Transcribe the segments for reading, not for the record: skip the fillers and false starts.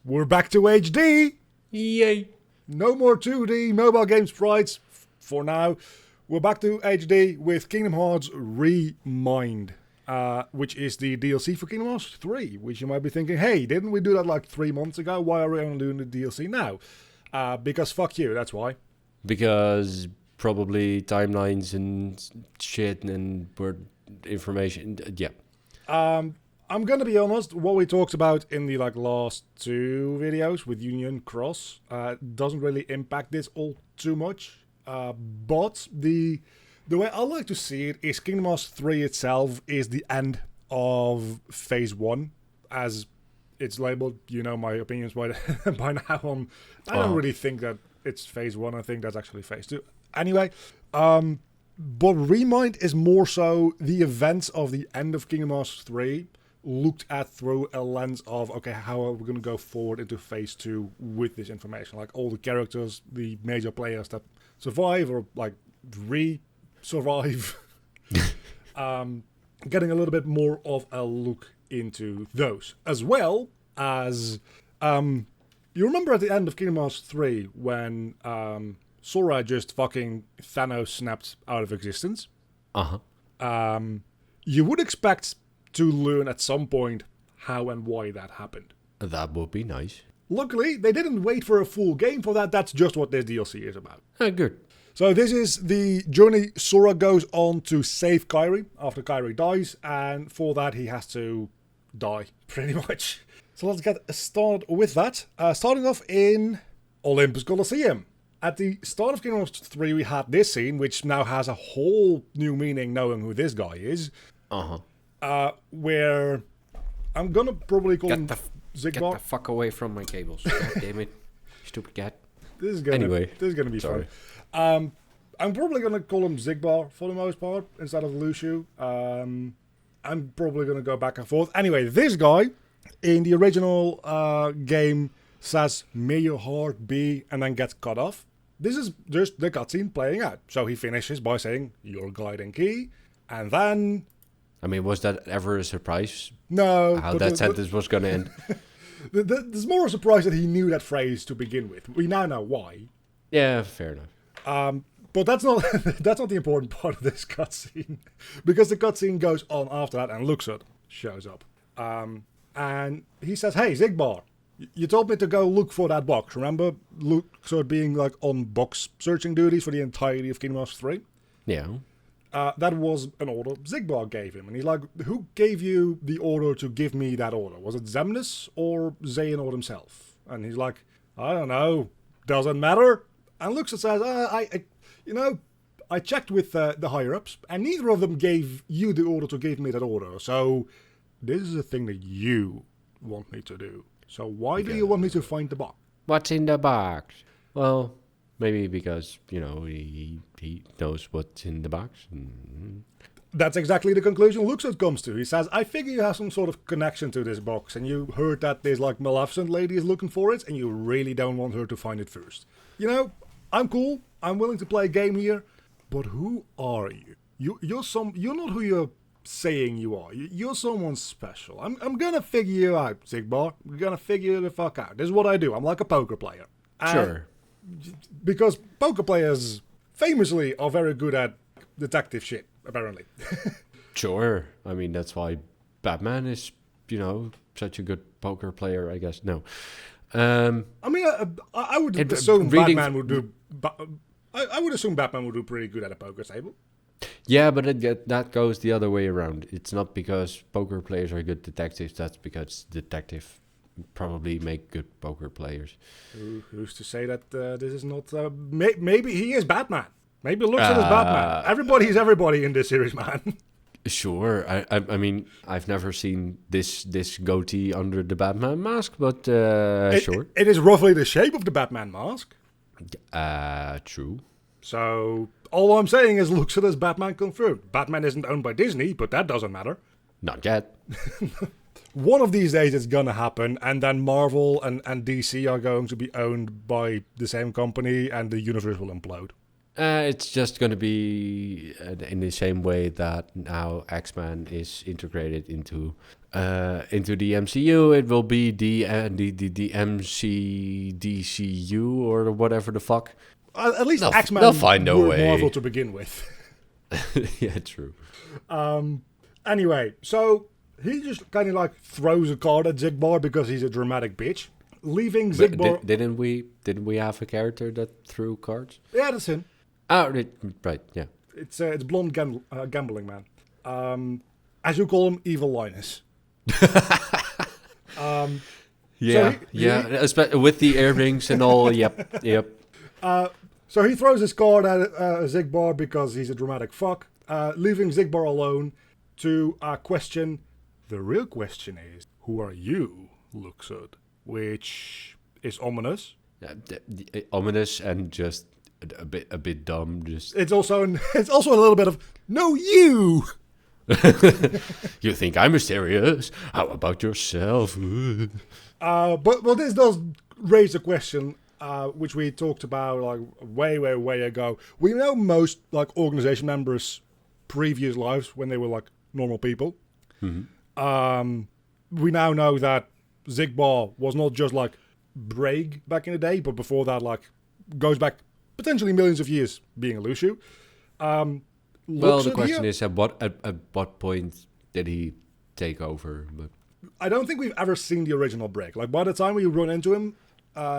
we're back to HD. Yay. No more 2D mobile game sprites for now. We're back to HD with Kingdom Hearts Remind, which is the DLC for Kingdom Hearts 3, which you might be thinking, hey, didn't we do that like 3 months ago? Why are we only doing the DLC now? Because fuck you, that's why. Because probably timelines and shit and word information. Yeah. I'm gonna be honest. What we talked about in the last 2 videos with Union Cross doesn't really impact this all too much. But the way I like to see it is Kingdom Hearts 3 itself is the end of Phase 1, as it's labeled. You know my opinions by now. I don't really think that it's Phase 1. I think that's actually Phase 2. Anyway, but Remind is more so the events of the end of Kingdom Hearts 3 looked at through a lens of, okay, how are we going to go forward into Phase 2 with this information? Like all the characters, the major players that survive or re-survive. Getting a little bit more of a look into those. As well as, you remember at the end of Kingdom Hearts 3 when Sora just fucking Thanos snapped out of existence? Uh-huh. You would expect to learn at some point how and why that happened. That would be nice. Luckily, they didn't wait for a full game for that. That's just what this DLC is about. Good. So this is the journey Sora goes on to save Kairi after Kairi dies, and for that he has to die, pretty much. So let's get started with that. Starting off in Olympus Coliseum. At the start of Kingdom Hearts 3 we had this scene, which now has a whole new meaning knowing who this guy is. Uh-huh. Where I'm gonna probably call him Zigbar. Get the fuck away from my cables. God damn it. Stupid cat. This is gonna be fun. I'm probably gonna call him Zigbar for the most part instead of Lucio. I'm probably gonna go back and forth. Anyway, this guy in the original game says, "May your heart be," and then gets cut off. This is just the cutscene playing out. So he finishes by saying, "Your gliding key," and then. I mean, was that ever a surprise? No. How that sentence was going to end? There's more a surprise that he knew that phrase to begin with. We now know why. Yeah, fair enough. But that's not that's not the important part of this cutscene. Because the cutscene goes on after that and Luxord shows up. And he says, "Hey, Zigbar, you told me to go look for that box. Remember Luxord being on box searching duties for the entirety of Kingdom Hearts 3? Yeah. That was an order Zigbar gave him. And he's like, who gave you the order to give me that order? Was it Xemnas or Xehanort himself? And he's like, I don't know. Doesn't matter. And Luxord says, I checked with the higher-ups, and neither of them gave you the order to give me that order. So this is a thing that you want me to do. So why do you want me to find the box? What's in the box? Well, maybe because, he knows what's in the box. Mm-hmm. That's exactly the conclusion Luxord comes to. He says, I figure you have some sort of connection to this box, and you heard that this Maleficent lady is looking for it, and you really don't want her to find it first. I'm cool. I'm willing to play a game here. But who are you? You're not who you're saying you are. You're someone special. I'm gonna figure you out, Zigbar. I'm gonna figure you the fuck out. This is what I do. I'm like a poker player. Sure. Because poker players famously are very good at detective shit, apparently. Sure. I mean, that's why Batman is, such a good poker player, I guess. No. I would assume Batman would do... I would assume Batman would do pretty good at a poker table. Yeah, but that goes the other way around. It's not because poker players are good detectives. That's because detectives probably make good poker players. Who's to say that this is not... maybe he is Batman. Maybe Luxord is Batman. Everybody is everybody in this series, man. Sure. I mean, I've never seen this goatee under the Batman mask, but sure. It is roughly the shape of the Batman mask. True. So, all I'm saying is Luxord is Batman confirmed. Batman isn't owned by Disney, but that doesn't matter. Not yet. One of these days it's gonna happen, and then Marvel and DC are going to be owned by the same company, and the universe will implode. It's just going to be in the same way that now X-Men is integrated into the MCU. It will be the MCDCU or whatever the fuck. At least X-Men they'll find no were way. Marvel to begin with. Yeah, true. Anyway, so he just kind of like throws a card at Zigbar because he's a dramatic bitch, leaving Zigbar. Didn't we have a character that threw cards? Yeah, that's him. Oh, right, yeah. It's blonde gambling man. As you call him, Evil Linus. Yeah, with the earrings and all. Yep. So he throws his card at Zigbar because he's a dramatic fuck, leaving Zigbar alone to question. The real question is, who are you, Luxord? Which is ominous. Ominous and just a bit dumb. Just it's also a little bit of no you. You think I'm mysterious? How about yourself? But this does raise a question, which we talked about like way ago. We know most like organization members' previous lives when they were like normal people. Mm-hmm. We now know that Zigbar was not just like Braig back in the day, but before that, like goes back potentially millions of years being a Lushu. Well, the question is at what point did he take over? But I don't think we've ever seen the original Braig. Like by the time we run into him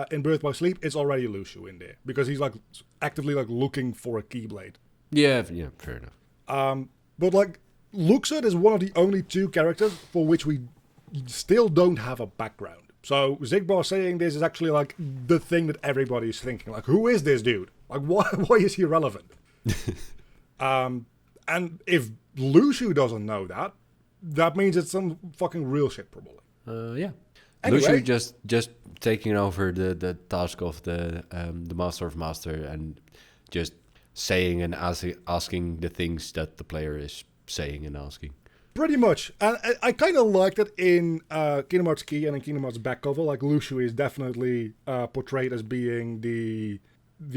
in Birth by Sleep, it's already Lushu in there because he's like actively like looking for a Keyblade. Yeah, fair enough. But like Luxord is one of the only two characters for which we still don't have a background. So Zigbar saying this is actually like the thing that everybody's thinking. Like, who is this dude? Like, why is he relevant? And if Lushu doesn't know that, that means it's some fucking real shit, probably. Yeah. Anyway. Lushu just taking over the task of the Master of Master and just saying and asking the things that the player is saying and asking. Pretty much. And I kind of like that in Kingdom Hearts Key and in Kingdom Hearts back cover. Like, Lushu is definitely portrayed as being the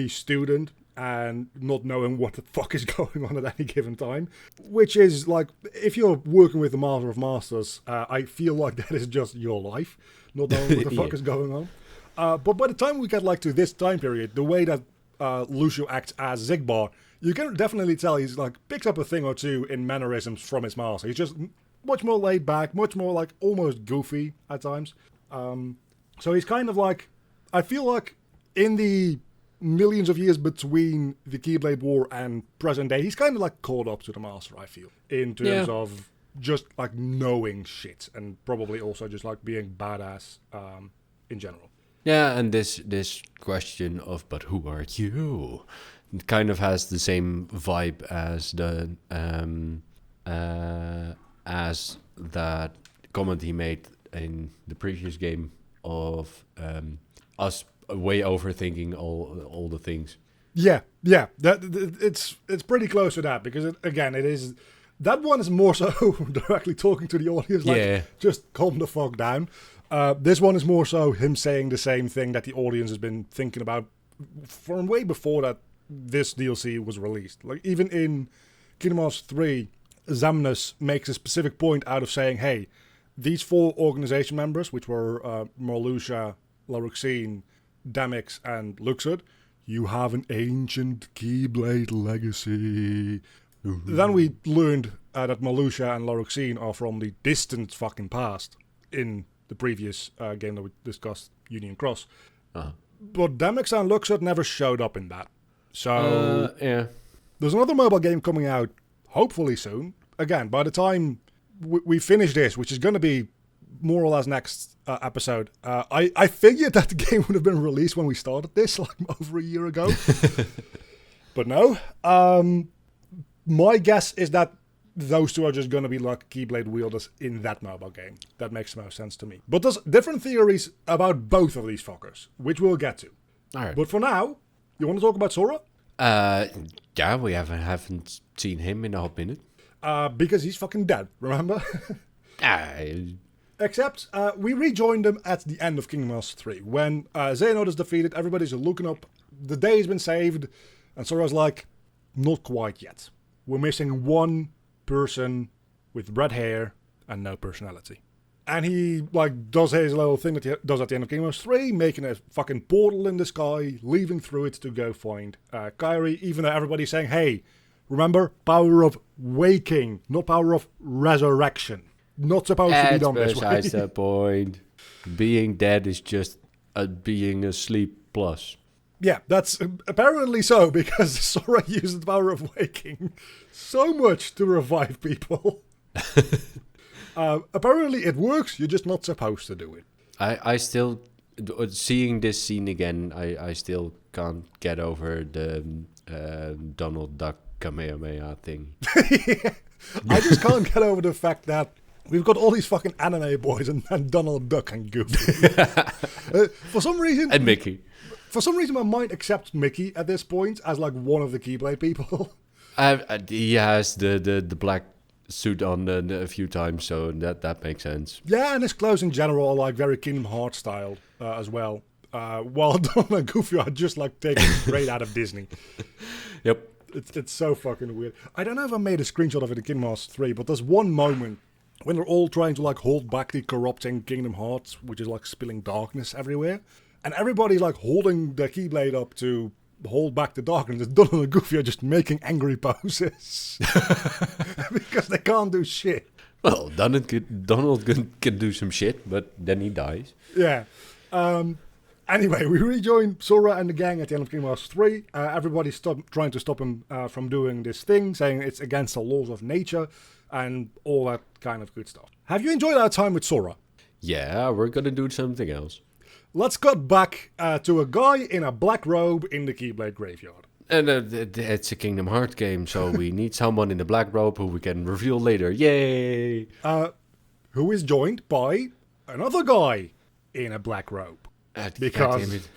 student and not knowing what the fuck is going on at any given time. Which is, like, if you're working with the Master of Masters, I feel like that is just your life, not knowing what the fuck is going on. But by the time we get, like, to this time period, the way that Lushu acts as Zigbar, you can definitely tell he's like picks up a thing or two in mannerisms from his master. He's just much more laid back, much more like almost goofy at times. So he's kind of like, I feel like in the millions of years between the Keyblade War and present day, he's kind of like caught up to the master, I feel, in terms of just like knowing shit and probably also just like being badass in general. Yeah, and this question of, but who are you? It kind of has the same vibe as as that comment he made in the previous game of us way overthinking all the things. Yeah, it's pretty close to that because it is that one is more so directly talking to the audience, like just calm the fuck down. This one is more so him saying the same thing that the audience has been thinking about from way before that this DLC was released. Like, even in Kingdom Hearts 3, Xamnus makes a specific point out of saying, hey, these 4 organization members, which were Marluxia, Laruxine, Damix, and Luxord, you have an ancient Keyblade legacy. Then we learned that Marluxia and Laruxine are from the distant fucking past in the previous game that we discussed, Union Cross. But Damix and Luxord never showed up in that. So, there's another mobile game coming out, hopefully soon. Again, by the time we finish this, which is going to be more or less next episode, I figured that the game would have been released when we started this, like over a year ago. But no. My guess is that those two are just going to be like Keyblade wielders in that mobile game. That makes the most sense to me. But there's different theories about both of these fuckers, which we'll get to. All right. But for now, you want to talk about Sora? Yeah, we haven't seen him in a hot minute. Because he's fucking dead, remember? Except, we rejoined him at the end of Kingdom Hearts 3. When Xehanort is defeated, everybody's looking up. The day has been saved. And Sora's like, not quite yet. We're missing one person with red hair and no personality. And he like does his little thing that he does at the end of Kingdom Hearts 3, making a fucking portal in the sky, leaving through it to go find Kairi, even though everybody's saying, hey, remember, power of waking, not power of resurrection. Not supposed to be done this way. That's besides the point. Being dead is just being asleep plus. Yeah, that's apparently so, because Sora uses the power of waking so much to revive people. Apparently it works, you're just not supposed to do it. I still, seeing this scene again, I still can't get over the Donald Duck Kamehameha thing. Yeah. I just can't get over the fact that we've got all these fucking anime boys and Donald Duck and Goofy. For some reason... And Mickey. For some reason, my mind accepts Mickey at this point as like one of the Keyblade people. He has the black suit on a few times, so that makes sense. Yeah, and his clothes in general are like very Kingdom Hearts style as well. While Donald and Goofy are just like taken straight out of Disney. Yep. It's so fucking weird. I don't know if I made a screenshot of it in Kingdom Hearts 3, but there's one moment when they're all trying to like hold back the corrupting Kingdom Hearts, which is like spilling darkness everywhere. And everybody's like holding their Keyblade up to hold back the darkness. And Donald and Goofy are just making angry poses. Because they can't do shit. Well, Donald can do some shit, but then he dies. Yeah. Anyway, we rejoin Sora and the gang at the end of Kingdom Hearts 3. Everybody's trying to stop him from doing this thing, saying it's against the laws of nature and all that kind of good stuff. Have you enjoyed our time with Sora? Yeah, we're gonna do something else. Let's cut back to a guy in a black robe in the Keyblade graveyard. And it's a Kingdom Hearts game, so we need someone in the black robe who we can reveal later. Yay! Who is joined by another guy in a black robe. Because...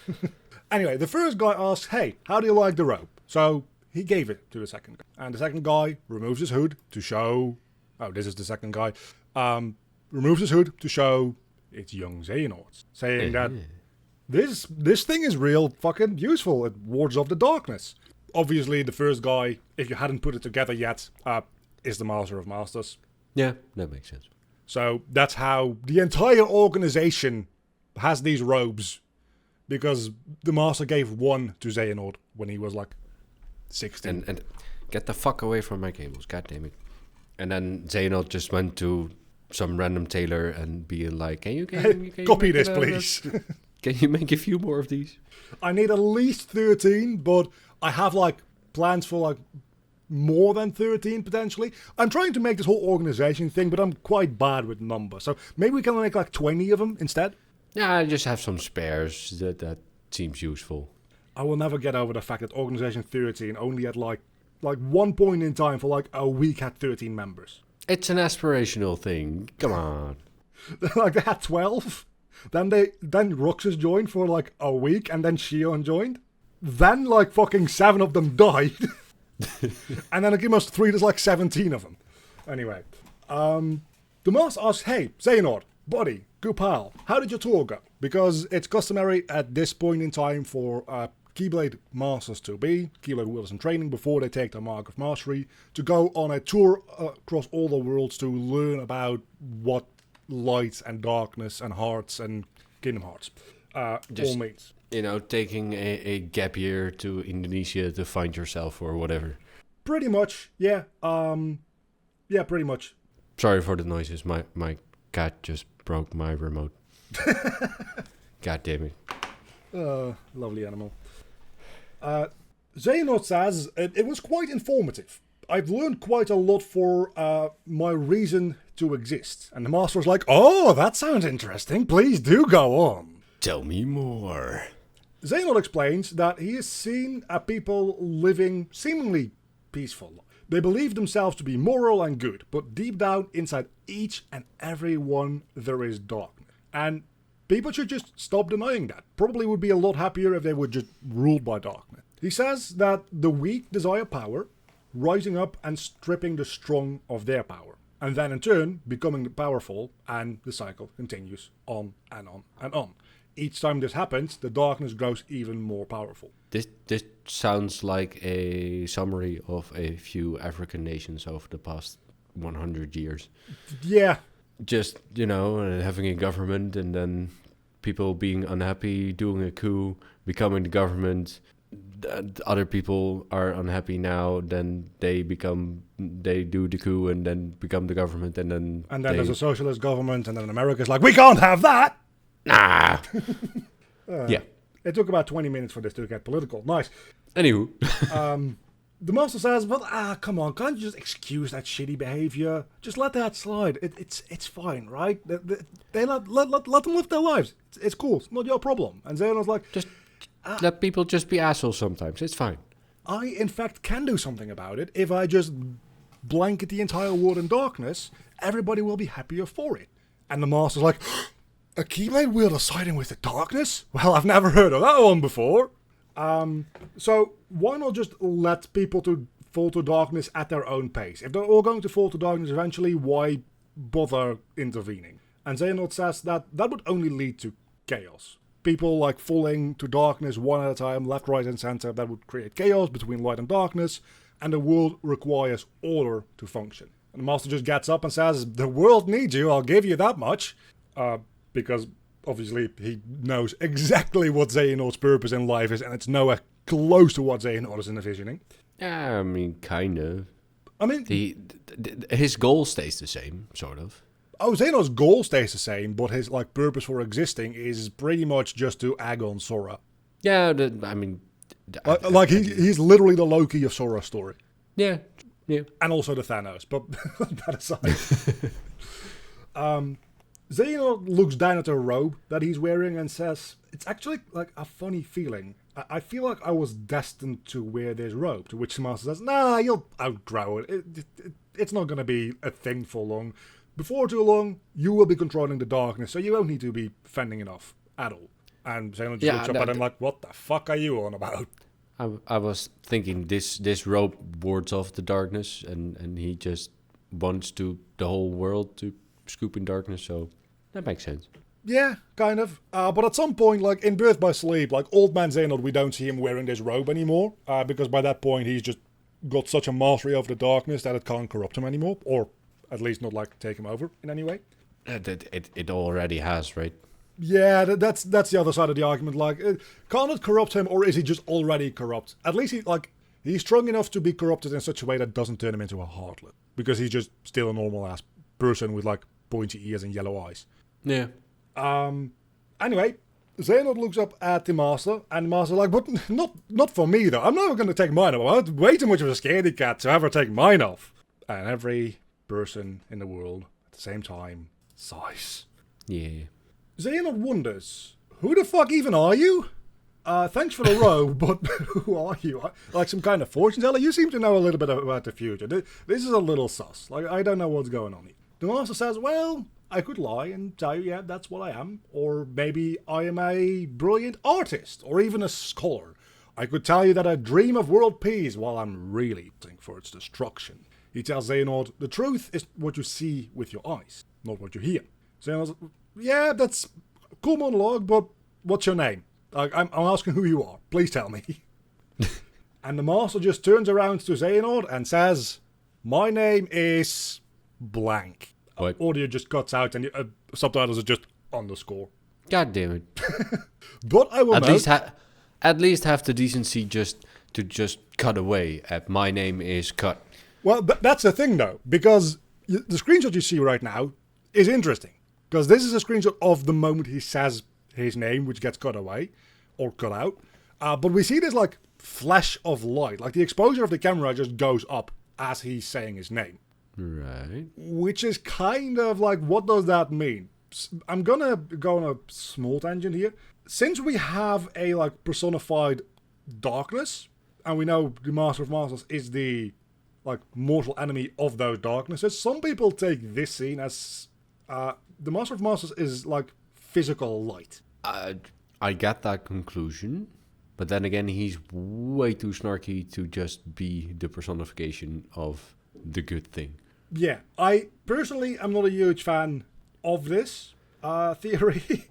Anyway, the first guy asks, hey, how do you like the robe? So he gave it to the second guy. And the second guy removes his hood to show... Oh, this is the second guy. Removes his hood to show... It's young Xehanort, saying that this thing is real fucking useful. It wards off the darkness. Obviously, the first guy, if you hadn't put it together yet, is the Master of Masters. Yeah, that makes sense. So that's how the entire organization has these robes, because the Master gave one to Xehanort when he was like 16. And get the fuck away from my cables, god damn it. And then Xehanort just went to some random tailor and being like, can you copy this, please? Can you make a few more of these? I need at least 13, but I have like plans for like more than 13 potentially. I'm trying to make this whole organization thing, but I'm quite bad with numbers. So maybe we can make like 20 of them instead. Yeah, I just have some spares. That seems useful. I will never get over the fact that Organization 13 only had like one point in time for like a week had 13 members. It's an aspirational thing. Come on. Like they had 12. Then Roxas joined for like a week, and then Shion joined. Then like fucking 7 of them died. And then it must 3, there's like 17 of them. Anyway. The Master asks, hey, Xehanort, buddy, good pal, how did your tour go? Because it's customary at this point in time for Keyblade Masters to be, Keyblade wielders in training before they take their Mark of Mastery, to go on a tour across all the worlds to learn about what light and darkness and hearts and Kingdom Hearts all means. You know, taking a gap year to Indonesia to find yourself or whatever. Pretty much, yeah. Yeah, pretty much. Sorry for the noises. My cat just broke my remote. God damn it. Lovely animal. Xehanort says, it was quite informative. I've learned quite a lot for my reason to exist. And the Master was like, oh, that sounds interesting. Please do go on. Tell me more. Xehanort explains that he has seen people living seemingly peaceful life. They believe themselves to be moral and good, but deep down inside each and every one there is darkness. And people should just stop denying that. Probably would be a lot happier if they were just ruled by darkness. He says that the weak desire power, rising up and stripping the strong of their power, and then in turn becoming the powerful, and the cycle continues on and on and on. each time this happens, the darkness grows even more powerful. This sounds like a summary of a few African nations over the past 100 years. Yeah. Just, having a government and then people being unhappy, doing a coup, becoming the government. Other people are unhappy now, then they do the coup and then become the government, and then there's a socialist government, and then America's like, we can't have that! Nah! Yeah. It took about 20 minutes for this to get political. Nice. Anywho. The master says, well, come on, can't you just excuse that shitty behavior? Just let that slide. It's fine, right? They let them live their lives. It's cool. It's not your problem. And Xehanort's like, just let people just be assholes sometimes. It's fine. I, in fact, can do something about it. If I just blanket the entire world in darkness, everybody will be happier for it. And the master's like, a Keyblade wielder siding with the darkness? Well, I've never heard of that one before. So why not just let people to fall to darkness at their own pace? If they're all going to fall to darkness eventually, why bother intervening? And Xehanort says that would only lead to chaos. People like falling to darkness one at a time, left, right, and center, that would create chaos between light and darkness, and the world requires order to function. And the master just gets up and says, the world needs you, I'll give you that much. Because obviously he knows exactly what Xehanort's purpose in life is, and it's nowhere close to what Xehanort is envisioning. Yeah, I mean, kind of. I mean, his goal stays the same, sort of. Oh, Xehanort's goal stays the same, but his purpose for existing is pretty much just to egg on Sora. Yeah, he's literally the Loki of Sora's story. Yeah. And also the Thanos, but that aside. Xehanort looks down at the robe that he's wearing and says, it's actually like a funny feeling. I feel like I was destined to wear this robe, to which the master says, nah, you'll outgrow it. It's not going to be a thing for long. Before too long, you will be controlling the darkness, so you won't need to be fending it off at all. And Xehanort just looks up at him like, what the fuck are you on about? I was thinking this robe wards off the darkness, and he just wants the whole world to scoop in darkness, so that makes sense. Yeah, kind of. But at some point, like in Birth by Sleep, like old man Xehanort, we don't see him wearing this robe anymore, because by that point he's just got such a mastery of the darkness that it can't corrupt him anymore, or at least not like take him over in any way. It already has, right? Yeah, that's the other side of the argument. Like, can't it corrupt him, or is he just already corrupt? At least he's strong enough to be corrupted in such a way that doesn't turn him into a heartlet, because he's just still a normal ass person with like pointy ears and yellow eyes. Yeah. Anyway, Xehanort looks up at the master, and the master's like, but not for me though. I'm never going to take mine off. I'm way too much of a scaredy cat to ever take mine off. And every person in the world at the same time sighs. Yeah. Xehanort wonders, who the fuck even are you? Thanks for the robe, but who are you? Like some kind of fortune teller? You seem to know a little bit about the future. This is a little sus. Like, I don't know what's going on here. The master says, well, I could lie and tell you, yeah, that's what I am. Or maybe I am a brilliant artist, or even a scholar. I could tell you that I dream of world peace while I'm really waiting for its destruction. He tells Xehanort, the truth is what you see with your eyes, not what you hear. Xehanort's, yeah, that's a cool monologue, but what's your name? I'm asking who you are. Please tell me. And the master just turns around to Xehanort and says, my name is blank. Audio just cuts out and subtitles are just underscore. God damn it. But I will at least have the decency just cut away at my name is cut. Well, that's the thing though, because the screenshot you see right now is interesting. Because this is a screenshot of the moment he says his name, which gets cut away or cut out. But we see this like flash of light, like the exposure of the camera just goes up as he's saying his name. Right. Which is kind of like, what does that mean? I'm gonna go on a small tangent here. Since we have a like personified darkness, and we know the Master of Masters is the like mortal enemy of those darknesses, some people take this scene as the Master of Masters is like physical light. I get that conclusion, but then again, he's way too snarky to just be the personification of the good thing. Yeah, I personally am not a huge fan of this theory.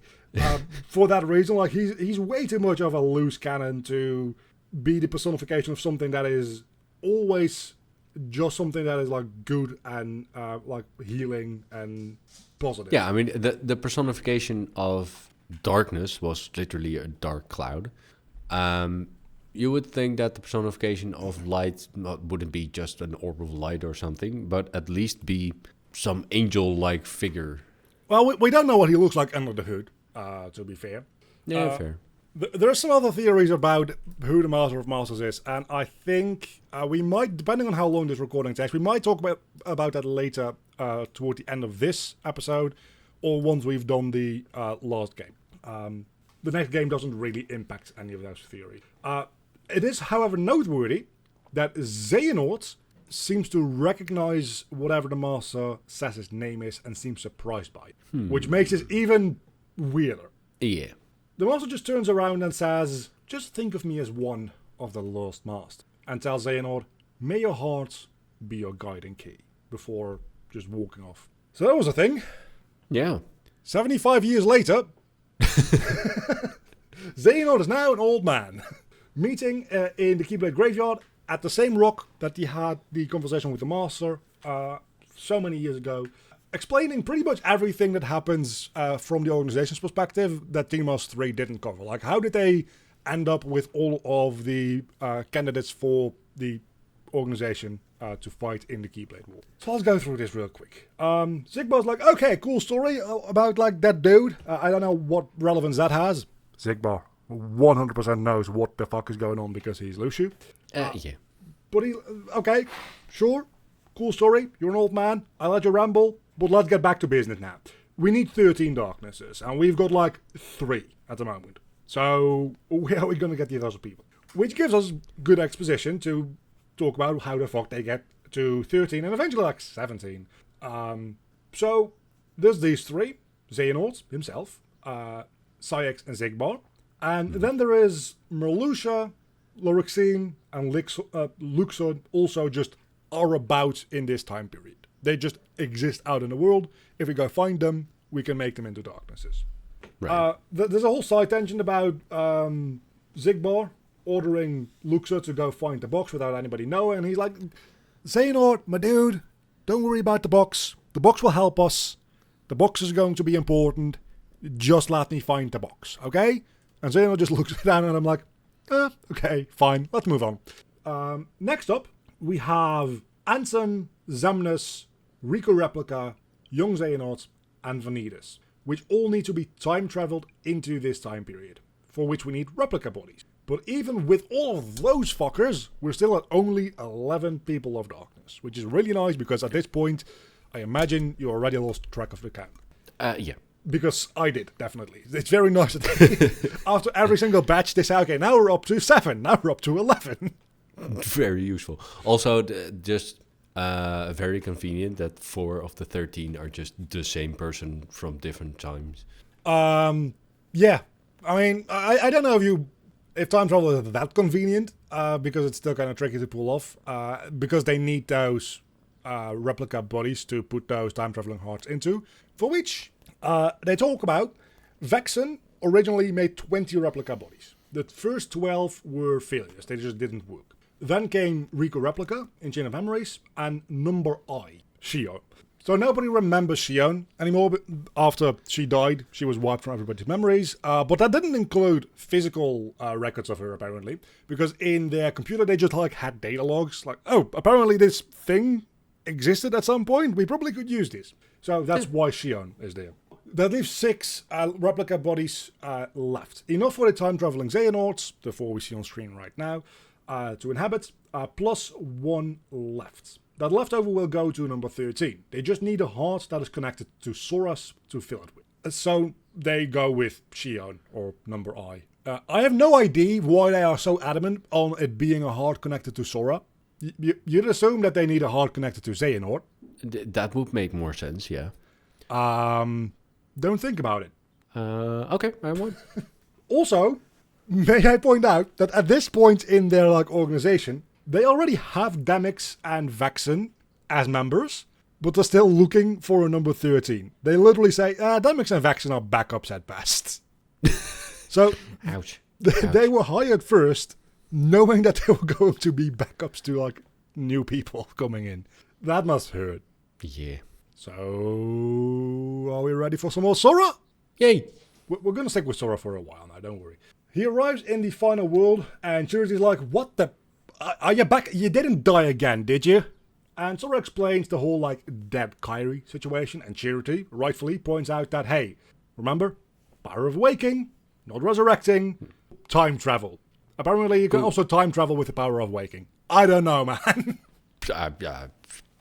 For that reason, like he's way too much of a loose cannon to be the personification of something that is always just something that is like good and like healing and positive. Yeah, I mean the personification of darkness was literally a dark cloud. You would think that the personification of light wouldn't be just an orb of light or something, but at least be some angel-like figure. Well, we don't know what he looks like under the hood, to be fair. Yeah, fair. There are some other theories about who the Master of Masters is, and I think we might, depending on how long this recording takes, we might talk about that later toward the end of this episode, or once we've done the last game. The next game doesn't really impact any of those theories. It is, however, noteworthy that Xehanort seems to recognize whatever the Master says his name is and seems surprised by it, which makes it even weirder. Yeah. The Master just turns around and says, just think of me as one of the Lost Masters, and tells Xehanort, may your heart be your guiding key, before just walking off. So that was a thing. Yeah. 75 years later, Xehanort is now an old man, meeting in the Keyblade graveyard at the same rock that he had the conversation with the Master so many years ago, explaining pretty much everything that happens from the organization's perspective that Team Us 3 didn't cover. Like, how did they end up with all of the candidates for the organization to fight in the Keyblade War? So let's go through this real quick. Zigbar's like, okay, cool story about like that dude. I don't know what relevance that has. Zigbar 100% knows what the fuck is going on because he's Luciu. Yeah. But okay, sure, cool story. You're an old man. I let you ramble, but let's get back to business now. We need 13 darknesses, and we've got like 3 at the moment. So where are we going to get the other people? Which gives us good exposition to talk about how the fuck they get to 13 and eventually like 17. So there's these 3, Xehanort himself, Syx and Zigbar. And then there is Merlucia, Lorexine, and Luxord also just are about in this time period. They just exist out in the world. If we go find them, we can make them into darknesses. Right. There's a whole side tension about Zigbar ordering Luxord to go find the box without anybody knowing. And he's like, Xehanort, my dude, don't worry about the box. The box will help us. The box is going to be important. Just let me find the box, okay? And Xehanort just looks down and I'm like, okay, fine, let's move on. Next up, we have Anson, Xemnas, Rico Replica, Young Xehanort, and Vanitas, which all need to be time traveled into this time period, for which we need replica bodies. But even with all of those fuckers, we're still at only 11 people of darkness, which is really nice because at this point, I imagine you already lost track of the count. Yeah. Because I did, definitely. It's very nice that after every single batch, they say, okay, now we're up to 7, now we're up to 11. Very useful. Also, just very convenient that 4 of the 13 are just the same person from different times. Yeah. I mean, I don't know if time travel is that convenient, because it's still kind of tricky to pull off, because they need those replica bodies to put those time traveling hearts into, for which they talk about Vexen originally made 20 replica bodies. The first 12 were failures, they just didn't work. Then came Rico Replica in Chain of Memories, and Number I, Shion. So nobody remembers Shion anymore. But after she died, she was wiped from everybody's memories. But that didn't include physical records of her, apparently. Because in their computer, they just like had data logs. Like, oh, apparently this thing existed at some point. We probably could use this. So that's why Shion is there. That leaves 6 replica bodies left. Enough for the time-traveling Xehanorts, the 4 we see on screen right now, to inhabit, plus 1 left. That leftover will go to number 13. They just need a heart that is connected to Sora's to fill it with. So they go with Shion, or Number I. I have no idea why they are so adamant on it being a heart connected to Sora. You'd assume that they need a heart connected to Xehanort. That would make more sense, yeah. Don't think about it. Okay, I won't. Also, may I point out that at this point in their organization, they already have Demix and Vexen as members, but they're still looking for a number 13. They literally say, Dynamics and Vaxxon are backups at best. So, Ouch. They were hired first, knowing that they were going to be backups to, like, new people coming in. That must hurt. Yeah. So, are we ready for some more Sora? Yay! We're going to stick with Sora for a while now, don't worry. He arrives in the final world, and Charity's like, what the... Are you back? You didn't die again, did you? And Sora explains the whole, like, dead Kairi situation, and Charity rightfully points out that, hey, remember? Power of waking, not resurrecting, time travel. Apparently, you can also time travel with the power of waking. I don't know, man.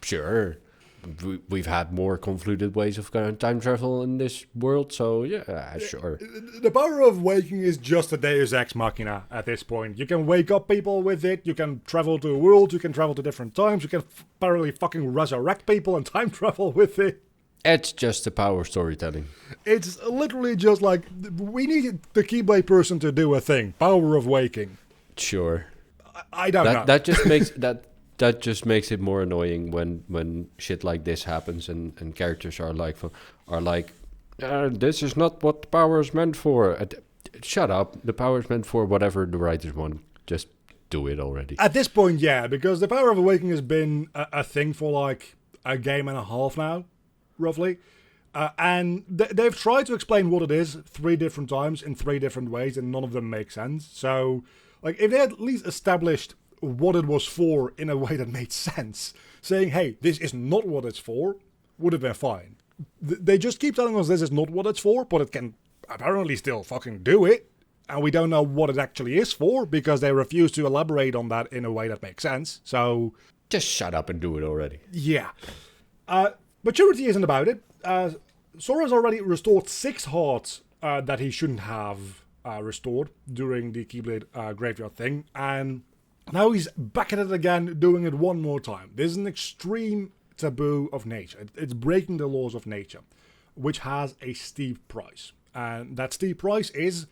Sure. We've had more convoluted ways of time travel in this world, so yeah, sure. The power of waking is just a deus ex machina at this point. You can wake up people with it, you can travel to a world, you can travel to different times, you can apparently fucking resurrect people and time travel with it. It's just the power of storytelling. It's literally just like, we need the Keyblade person to do a thing. Power of waking. Sure. I don't know. That just makes that just makes it more annoying when shit like this happens and characters are like this is not what the power is meant for. Shut up. The power is meant for whatever the writers want. Just do it already. At this point, yeah, because the power of awakening has been a thing for like a game and a half now, roughly. And they've tried to explain what it is 3 different times in 3 different ways, and none of them make sense. So, like, if they had at least established what it was for in a way that made sense, saying, hey, this is not what it's for, would have been fine. They just keep telling us this is not what it's for, but it can apparently still fucking do it, and we don't know what it actually is for, because they refuse to elaborate on that in a way that makes sense, so... Just shut up and do it already. Yeah. But Charity isn't about it. Sora's already restored 6 hearts that he shouldn't have restored during the Keyblade graveyard thing, and now he's back at it again, doing it one more time. This is an extreme taboo of nature. It's breaking the laws of nature, which has a steep price. And that steep price is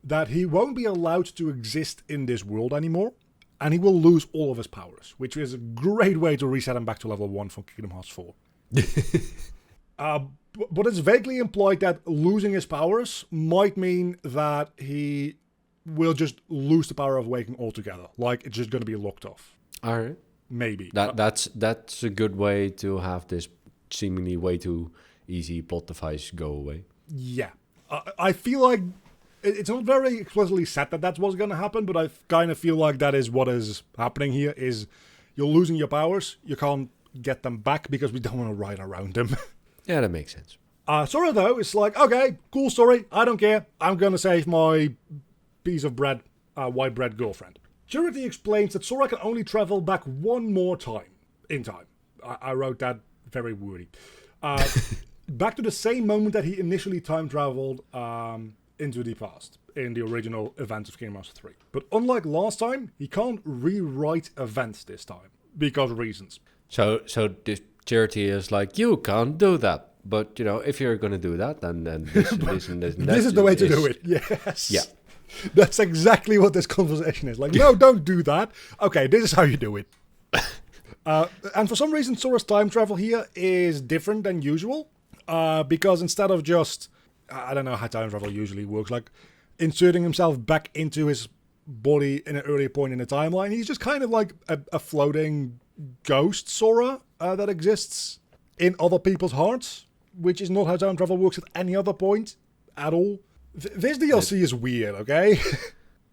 that he won't be allowed to exist in this world anymore, and he will lose all of his powers, which is a great way to reset him back to level 1 from Kingdom Hearts 4. But it's vaguely implied that losing his powers might mean that he will just lose the power of waking altogether. Like, it's just going to be locked off. All right. Maybe. That's a good way to have this seemingly way too easy plot device go away. Yeah. I feel like it's not very explicitly said that that's what's going to happen, but I kind of feel like that is what is happening here, is you're losing your powers, you can't get them back because we don't want to ride around them. Yeah, that makes sense. Sora, though, is like, okay, cool story, I don't care, I'm going to save my piece of bread, white bread girlfriend. Charity explains that Sora can only travel back one more time in time. I wrote that very wordy. Back to the same moment that he initially time traveled into the past in the original events of Kingdom Hearts 3. But unlike last time, he can't rewrite events this time because of reasons. So this Charity is like, you can't do that. But, you know, if you're going to do that, then this and this and this and that. This is the way to do it, yes. Yeah. That's exactly what this conversation is. Like, no, don't do that. Okay, this is how you do it. And for some reason, Sora's time travel here is different than usual. Because instead of just... I don't know how time travel usually works. Like, inserting himself back into his body in an earlier point in the timeline, he's just kind of like a floating ghost Sora that exists in other people's hearts, which is not how time travel works at any other point at all. This DLC is weird, okay?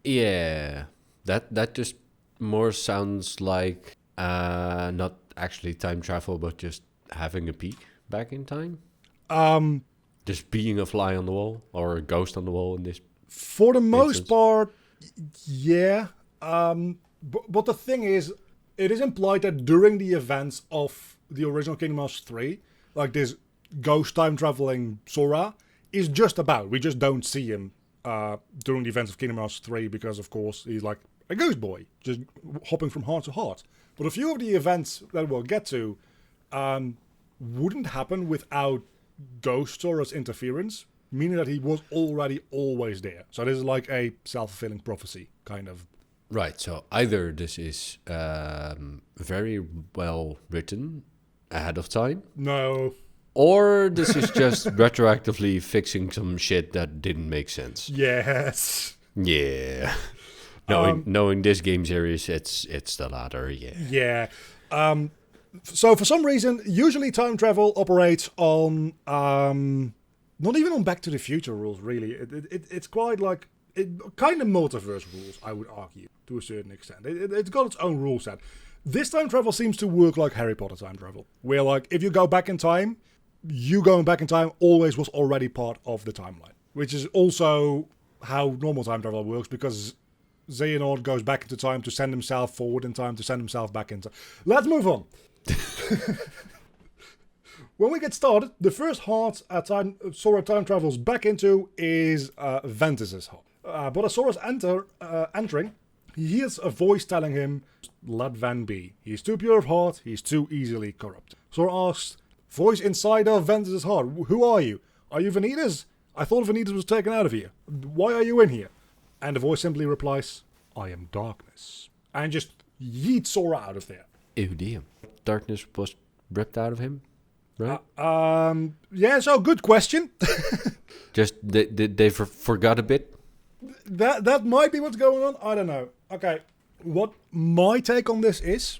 Yeah, that just more sounds like not actually time travel, but just having a peek back in time. Just being a fly on the wall or a ghost on the wall in this. For the most part, yeah. But the thing is, it is implied that during the events of the original Kingdom Hearts 3, like this ghost time traveling Sora is just about. We just don't see him during the events of Kingdom Hearts 3 because, of course, he's like a ghost boy, just hopping from heart to heart. But a few of the events that we'll get to wouldn't happen without Ghost Sora's interference, meaning that he was already always there. So this is like a self-fulfilling prophecy, kind of. Right, so either this is very well written, ahead of time. No. Or this is just retroactively fixing some shit that didn't make sense. Yes. Yeah. Knowing this game series, it's the latter, yeah. Yeah. So for some reason, usually time travel operates on not even on Back to the Future rules, really. It's quite like kind of multiverse rules, I would argue, to a certain extent. It's got its own rule set. This time travel seems to work like Harry Potter time travel, where like if you go back in time, you going back in time always was already part of the timeline, which is also how normal time travel works, because Xehanort goes back into time to send himself forward in time to send himself back into. Let's move on. When we get started, the first heart Sora time travels back into is Ventus's heart. But as Sora's entering, he hears a voice telling him, "Let Ven be. He's too pure of heart. He's too easily corrupt." Sora asks, "Voice inside of Ventus's heart, who are you? Are you Vanitas? I thought Vanitas was taken out of here. Why are you in here?" And the voice simply replies, "I am darkness." And just yeets Sora out of there. Ew, damn. Darkness was ripped out of him, right? Yeah, so good question. Just they forgot a bit? That might be what's going on. I don't know. Okay, what my take on this is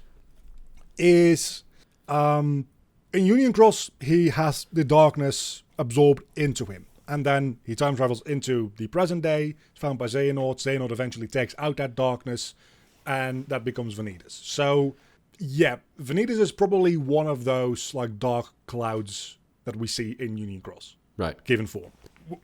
in Union Cross, he has the darkness absorbed into him. And then he time travels into the present day, found by Xehanort. Xehanort eventually takes out that darkness, and that becomes Vanitas. So, yeah, Vanitas is probably one of those like dark clouds that we see in Union Cross. Right. Given form.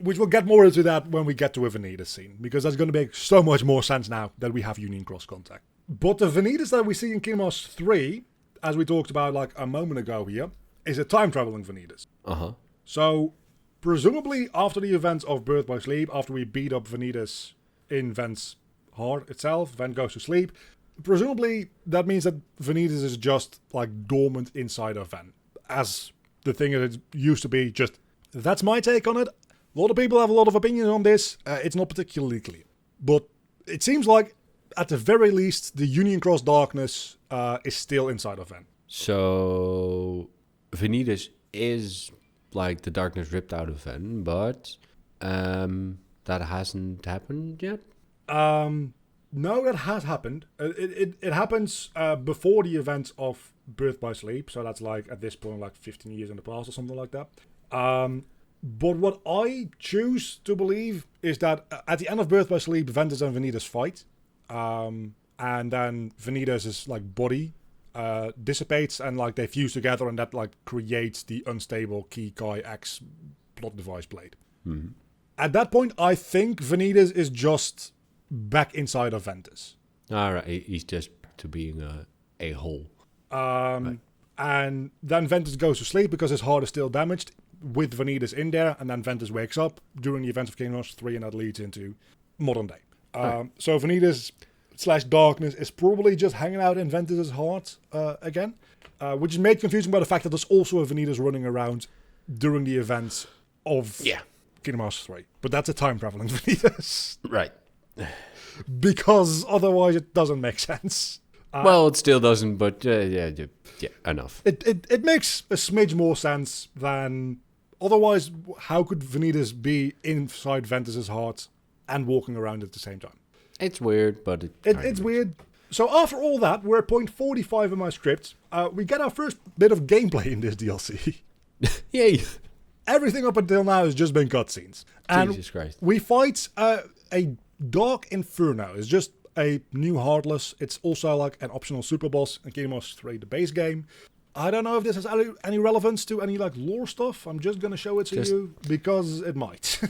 Which we'll get more into that when we get to a Vanitas scene, because that's going to make so much more sense now that we have Union Cross contact. But the Vanitas that we see in Kingdom Hearts 3, as we talked about like a moment ago here, is a time-traveling Vanitas. Uh-huh. So, presumably after the events of Birth by Sleep, after we beat up Vanitas in Ven's heart itself, Ven goes to sleep, presumably that means that Vanitas is just like dormant inside of Ven, as the thing that it used to be. Just, that's my take on it. A lot of people have a lot of opinions on this. It's not particularly clear. But it seems like, at the very least, the Union Cross darkness is still inside of Ven. So, Vanitas is like the darkness ripped out of Ven, but that hasn't happened yet? No, that has happened. It happens before the events of Birth by Sleep, so that's like, at this point, like 15 years in the past or something like that. But what I choose to believe is that at the end of Birth by Sleep, Ventus and Vanitas fight. And then Vanitas' like body dissipates and like they fuse together, and that like creates the unstable Key Kai X plot device blade. Mm-hmm. At that point, I think Vanitas is just back inside of Ventus. Alright, he's just to being a hole. Right. And then Ventus goes to sleep because his heart is still damaged, with Vanitas in there, and then Ventus wakes up during the events of Kingdom Hearts 3, and that leads into modern day. So Vanitas / darkness is probably just hanging out in Ventus' heart again, which is made confusing by the fact that there's also a Vanitas running around during the events of Kingdom Hearts 3. But that's a time-traveling Vanitas. Right. Because otherwise it doesn't make sense. Well, it still doesn't, but yeah, enough. It makes a smidge more sense than... Otherwise, how could Vanitas be inside Ventus' heart and walking around at the same time? It's weird, but it's weird. So after all that, we're at point 45 in my script. We get our first bit of gameplay in this DLC. Yay! Everything up until now has just been cutscenes. And Jesus Christ. we fight a Dark Inferno. It's just a new Heartless. It's also like an optional super boss in Kingdom Hearts 3, the base game. I don't know if this has any relevance to any like lore stuff. I'm just going to show it to you because it might.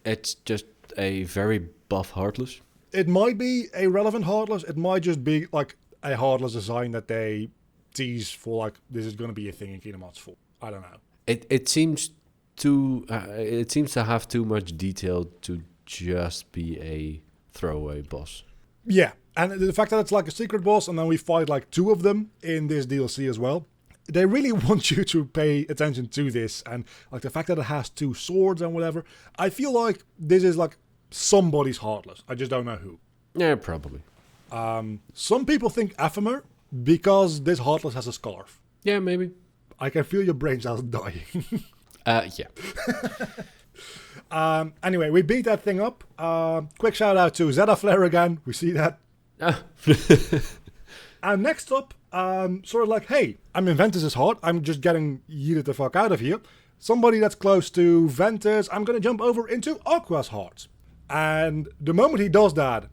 It's just a very buff Heartless. It might be a relevant Heartless. It might just be like a Heartless design that they tease for, like, this is going to be a thing in Kingdom Hearts 4. I don't know. It seems to have too much detail to just be a throwaway boss. Yeah, and the fact that it's like a secret boss, and then we fight like 2 of them in this DLC as well. They really want you to pay attention to this, and like the fact that it has 2 swords and whatever. I feel like this is like somebody's Heartless. I just don't know who. Yeah, probably. Some people think Ephemer, because this Heartless has a scarf. Yeah, maybe. I can feel your brain cells dying. Yeah. Anyway, we beat that thing up. Quick shout out to Zeta Flare again. We see that. And next up, sort of like, hey, I'm in Ventus's heart. I'm just getting yeeted the fuck out of here. Somebody that's close to Ventus, I'm going to jump over into Aqua's heart. And the moment he does that,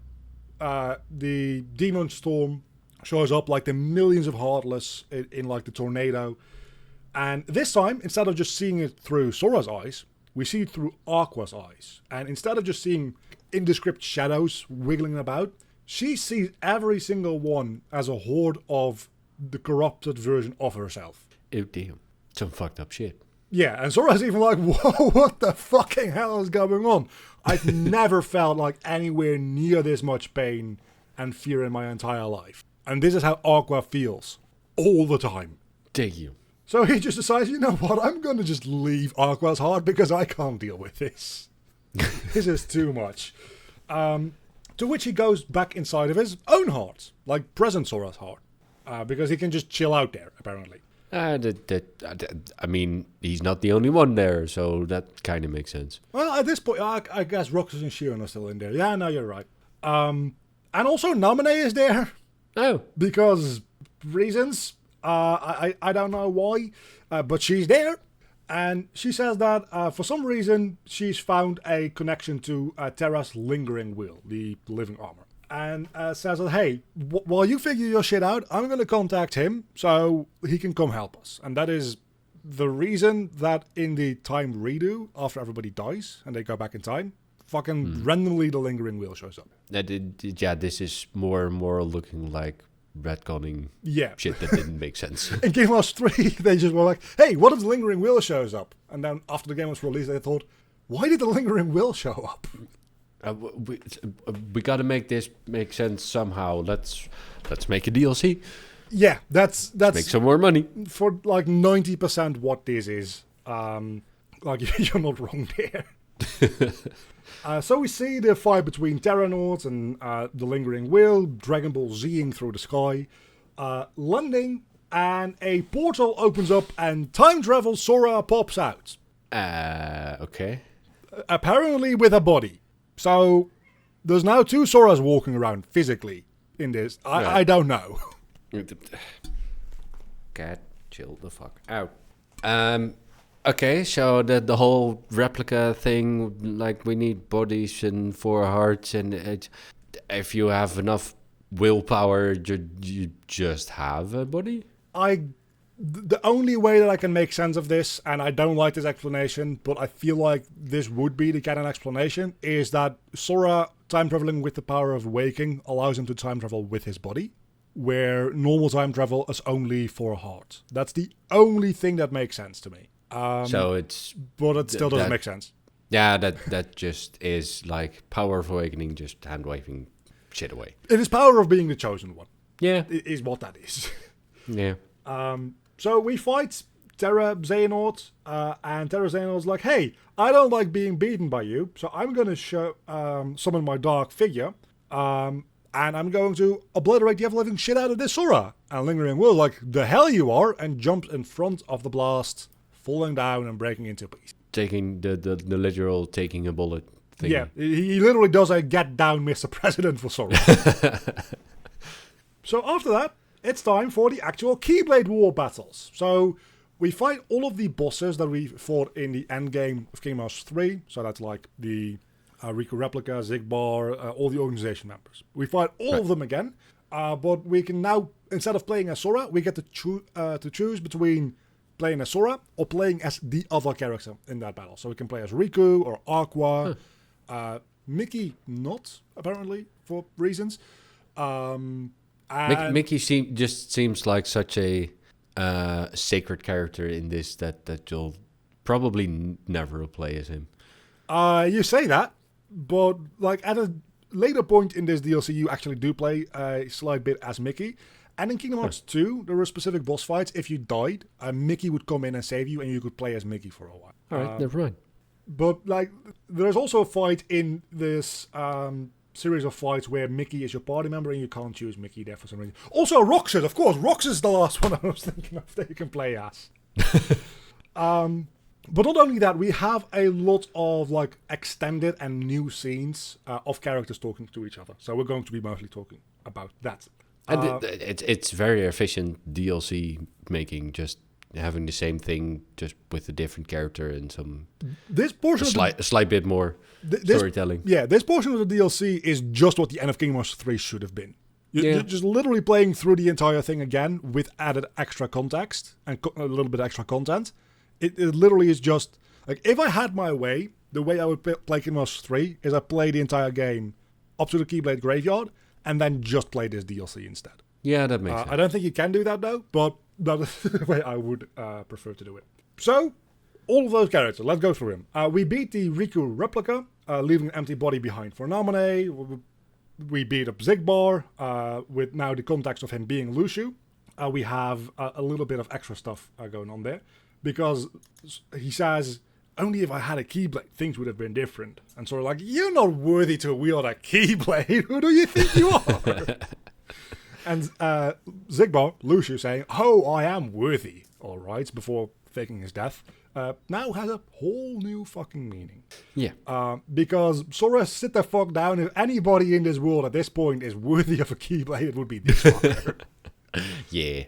the demon storm shows up like the millions of Heartless in like the tornado. And this time, instead of just seeing it through Sora's eyes, we see it through Aqua's eyes. And instead of just seeing indescript shadows wiggling about, she sees every single one as a horde of the corrupted version of herself. Oh, damn. Some fucked up shit. Yeah, and Sora's even like, whoa, what the fucking hell is going on? I've never felt like anywhere near this much pain and fear in my entire life. And this is how Aqua feels all the time. Damn. So he just decides, you know what, I'm going to just leave Aqua's heart because I can't deal with this. This is too much. To which he goes back inside of his own heart, like present Sora's heart, because he can just chill out there, apparently. I mean, he's not the only one there, so that kind of makes sense. Well, at this point, I guess Roxas and Shion are still in there. Yeah, no, you're right. And also Namine is there. Oh. Because reasons. I don't know why, but she's there. And she says that for some reason she's found a connection to Terra's lingering will, the living armor. And says that, hey, while you figure your shit out, I'm going to contact him so he can come help us. And that is the reason that in the time redo, after everybody dies and they go back in time, fucking randomly the lingering will shows up. Yeah, this is more and more looking like retconning shit that didn't make sense. In Game Lost 3, they just were like, hey, what if the lingering will shows up? And then after the game was released, they thought, why did the lingering will show up? We got to make this make sense somehow. Let's make a DLC. Yeah, that's make some more money for like 90% what this is. Like you're not wrong there. So we see the fight between Xehanort and the lingering will, Dragon Ball Zing through the sky, landing, and a portal opens up and time travel Sora pops out. Okay. Apparently with a body. So, there's now two Soras walking around physically in this. I don't know. Cat, chill the fuck out. Okay, so the whole replica thing, like we need bodies and 4 hearts, and if you have enough willpower, you just have a body? The only way that I can make sense of this, and I don't like this explanation, but I feel like this would be the canon explanation, is that Sora time traveling with the power of waking allows him to time travel with his body, where normal time travel is only 4 hearts. That's the only thing that makes sense to me. So it's... But it still doesn't make sense. Yeah, that just is like power of awakening, just hand-waving shit away. It is power of being the chosen one. Yeah. Is what that is. Yeah. So we fight Terra Xehanort, and Terra Xehanort's like, hey, I don't like being beaten by you, so I'm going to summon my dark figure, and I'm going to obliterate the ever-living shit out of this Sora. And Lingering Will, like, the hell you are, and jumps in front of the blast, falling down and breaking into pieces. Taking the literal taking a bullet thing. Yeah, he literally does a get down Mr. President for Sora. So after that, it's time for the actual Keyblade War battles. So we fight all of the bosses that we fought in the endgame of Kingdom Hearts 3. So that's like the Riku Replica, Zigbar, all the organization members. We fight all of them again, but we can now, instead of playing as Sora, we get to choose between playing as Sora or playing as the other character in that battle. So we can play as Riku or Aqua, Mickey not, apparently, for reasons. Mickey seems like such a sacred character in this that you'll probably never play as him. You say that, but like at a later point in this DLC, you actually do play a slight bit as Mickey. And in Kingdom Hearts 2, there were specific boss fights. If you died, Mickey would come in and save you, and you could play as Mickey for a while. All right, never mind. But like, there's also a fight in this series of fights where Mickey is your party member and you can't choose Mickey there for some reason. Also Roxas, of course. Roxas is the last one I was thinking of that you can play as. But not only that, we have a lot of like extended and new scenes of characters talking to each other. So we're going to be mostly talking about that. And it's very efficient DLC making, just having the same thing, just with a different character and some this portion a slight bit more storytelling. Yeah, this portion of the DLC is just what the end of Kingdom Hearts 3 should have been. You're just literally playing through the entire thing again with added extra context and a little bit extra content. It literally is just like, if I had my way, the way I would play Kingdom Hearts 3 is I play the entire game up to the Keyblade Graveyard and then just play this DLC instead. Yeah, that makes sense. I don't think you can do that though, but that is the way I would prefer to do it. So, all of those characters, let's go through them. We beat the Riku replica, leaving an empty body behind for Namine. We beat up Xigbar, with now the context of him being Lushu. We have a little bit of extra stuff going on there. Because he says, only if I had a Keyblade, things would have been different. And sort of like, you're not worthy to wield a Keyblade. Who do you think you are? And Xigbar, Lushu, saying, oh, I am worthy. All right, before faking his death. Now has a whole new fucking meaning. Yeah. Because Sora, sit the fuck down. If anybody in this world at this point is worthy of a Keyblade, it would be this fucker. Yeah.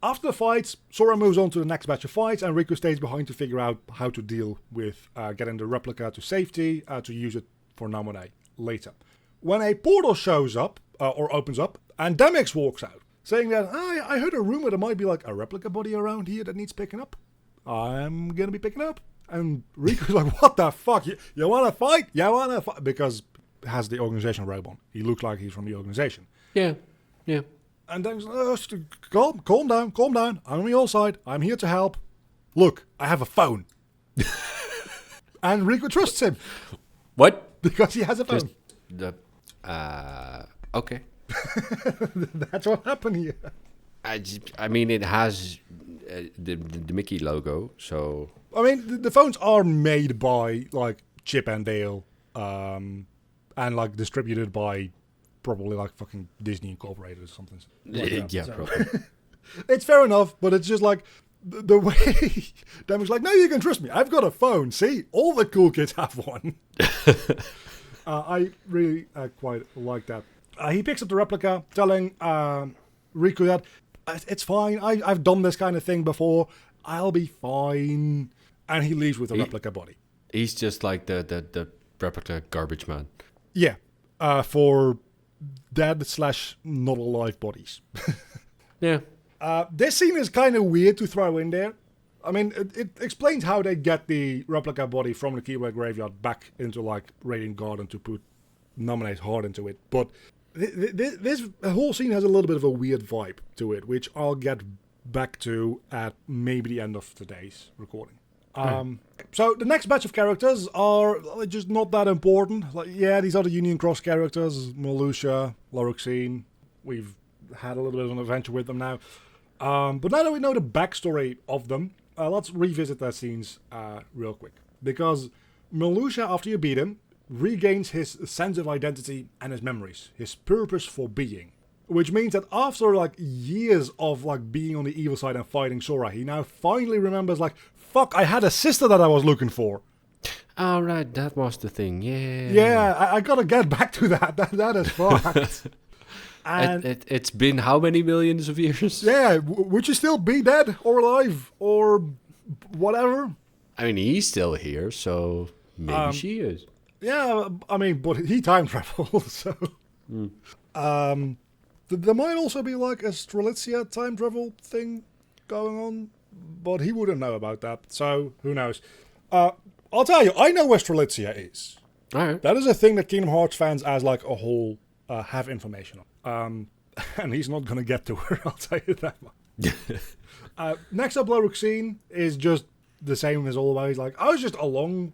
After the fights, Sora moves on to the next batch of fights, and Riku stays behind to figure out how to deal with getting the replica to safety, to use it for Namine later. When a portal shows up, or opens up, and Demix walks out, saying that, I heard a rumor there might be like a replica body around here that needs picking up. I'm gonna be picking up. And Riku's like, what the fuck? You wanna fight? You wanna fight? Because he has the organization robe on. He looks like he's from the organization. Yeah. And then calm down. I'm on your side. I'm here to help. Look, I have a phone. And Riku trusts him. What? Because he has a phone. Okay. That's what happened here. I mean, it has the Mickey logo, so... I mean, the phones are made by, like, Chip and Dale, and, like, distributed by... probably like fucking Disney Incorporated or something. Like yeah, probably. It's fair enough, but it's just like the way Demon's like, no, you can trust me. I've got a phone. See, all the cool kids have one. I really quite like that. He picks up the replica, telling Riku that it's fine. I've done this kind of thing before. I'll be fine. And he leaves with the replica body. He's just like the replica garbage man. Yeah, for dead/not alive bodies. Yeah. This scene is kind of weird to throw in there. I mean, it explains how they get the replica body from the Keyblade Graveyard back into, like, Radiant Garden to put Namine's heart into it. But this whole scene has a little bit of a weird vibe to it, which I'll get back to at maybe the end of today's recording. So the next batch of characters are just not that important. Like, yeah, these are the Union Cross characters, Marluxia, Loroxine. We've had a little bit of an adventure with them now. But now that we know the backstory of them, let's revisit their scenes real quick. Because Marluxia, after you beat him, regains his sense of identity and his memories, his purpose for being. Which means that after, like, years of, like, being on the evil side and fighting Sora, he now finally remembers, like, fuck, I had a sister that I was looking for. All right, that was the thing, yeah. Yeah, I gotta get back to that. That is fucked. And it's been how many millions of years? Yeah, would you still be dead or alive or whatever? I mean, he's still here, so maybe she is. Yeah, I mean, but he time travels, so... There might also be, like, a Strelitzia time travel thing going on, but he wouldn't know about that, so who knows. I'll tell you, I know where Strelitzia is. All right. That is a thing that Kingdom Hearts fans as, like, a whole have information on. And he's not going to get to her, I'll tell you that much. Next up, Loroxine is just the same as always. Like, I was just along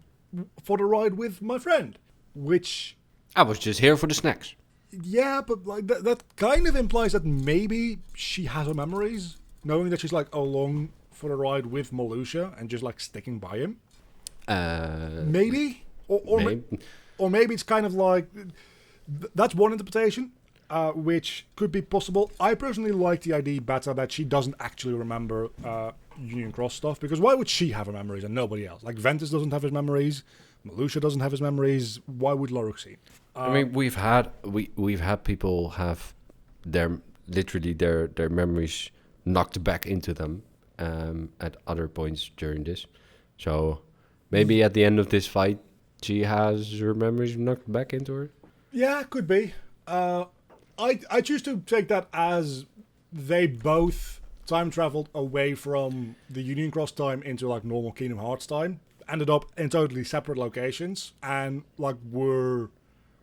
for the ride with my friend, which... I was just here for the snacks. Yeah, but like that kind of implies that maybe she has her memories, knowing that she's, like, along for the ride with Marluxia and just, like, sticking by him. Maybe? Or maybe it's kind of like... That's one interpretation. which could be possible. I personally like the idea better that she doesn't actually remember Union Cross stuff, because why would she have her memories and nobody else? Like, Ventus doesn't have his memories, Melucia doesn't have his memories, why would Laroxine? I mean, we've had people have their memories knocked back into them at other points during this. So maybe at the end of this fight, she has her memories knocked back into her. Yeah, could be. I choose to take that as they both time traveled away from the Union Cross time into like normal Kingdom Hearts time, ended up in totally separate locations, and like were,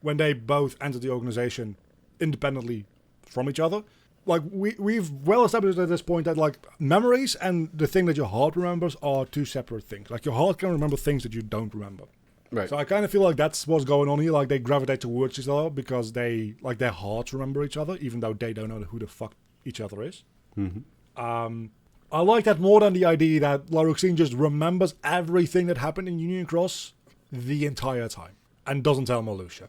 when they both entered the organization independently from each other. Like we've well established at this point that like memories and the thing that your heart remembers are two separate things. Like your heart can remember things that you don't remember. Right. So I kind of feel like that's what's going on here. Like they gravitate towards each other because they like their hearts remember each other, even though they don't know who the fuck each other is. Mm-hmm. I like that more than the idea that Laroxine just remembers everything that happened in Union Cross the entire time and doesn't tell Melucia.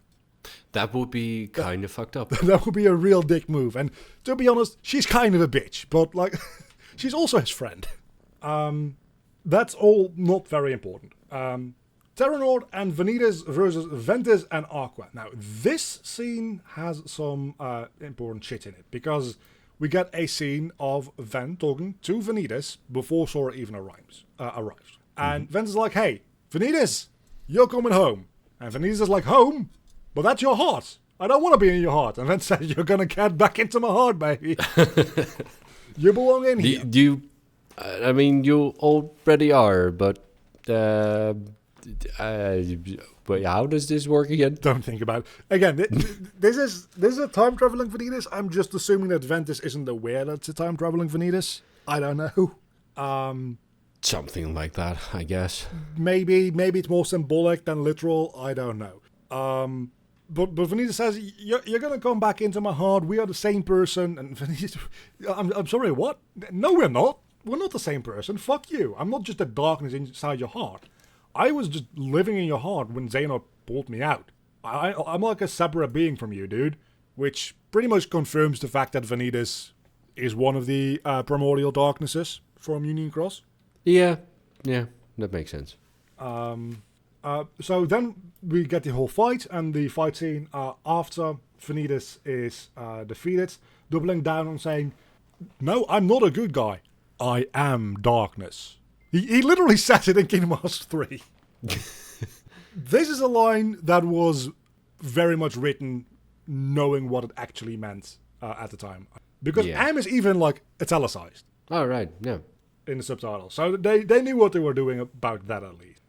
That would be kind of fucked up. That would be a real dick move. And to be honest, she's kind of a bitch, but like she's also his friend. That's all not very important. Xehanort and Vanitas versus Ventus and Aqua. Now, this scene has some important shit in it, because we get a scene of Ven talking to Vanitas before Sora even arrives. And Ventus is like, hey, Vanitas, you're coming home. And Vanitas is like, home? But that's your heart. I don't want to be in your heart. And Ventus says, you're going to get back into my heart, baby. You belong in here. I mean, you already are, but... Wait, how does this work again? Don't think about it. Again, this is a time traveling Vanitas. I'm just assuming that Ventus isn't aware that it's a time traveling Vanitas. I don't know. Something like that, I guess. Maybe it's more symbolic than literal. I don't know. But Vanitas says, you're gonna come back into my heart. We are the same person. And Vanitas, I'm sorry, what? No, we're not. We're not the same person. Fuck you. I'm not just the darkness inside your heart. I was just living in your heart when Xehanort pulled me out. I'm like a separate being from you, dude. Which pretty much confirms the fact that Vanitas is one of the primordial darknesses from Union Cross. Yeah, that makes sense. So then we get the whole fight, and the fight scene after Vanitas is defeated, doubling down on saying, no, I'm not a good guy. I am darkness. He literally says it in Kingdom Hearts 3. This is a line that was very much written knowing what it actually meant at the time. Because M is even, like, italicized. Oh, right, yeah. In the subtitle. So they knew what they were doing about that, at least.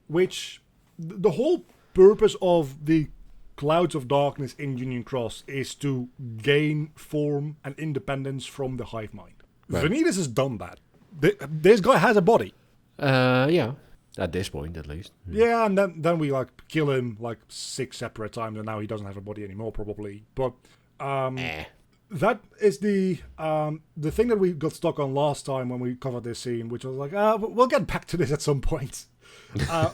Which, the whole purpose of the Clouds of Darkness in Union Cross is to gain form and independence from the hive mind. Right. Vanitas has done that. This guy has a body. Yeah. At this point, at least. Yeah, and then we like kill him like 6 separate times, and now he doesn't have a body anymore, probably. But that is the thing that we got stuck on last time when we covered this scene, which was like, we'll get back to this at some point.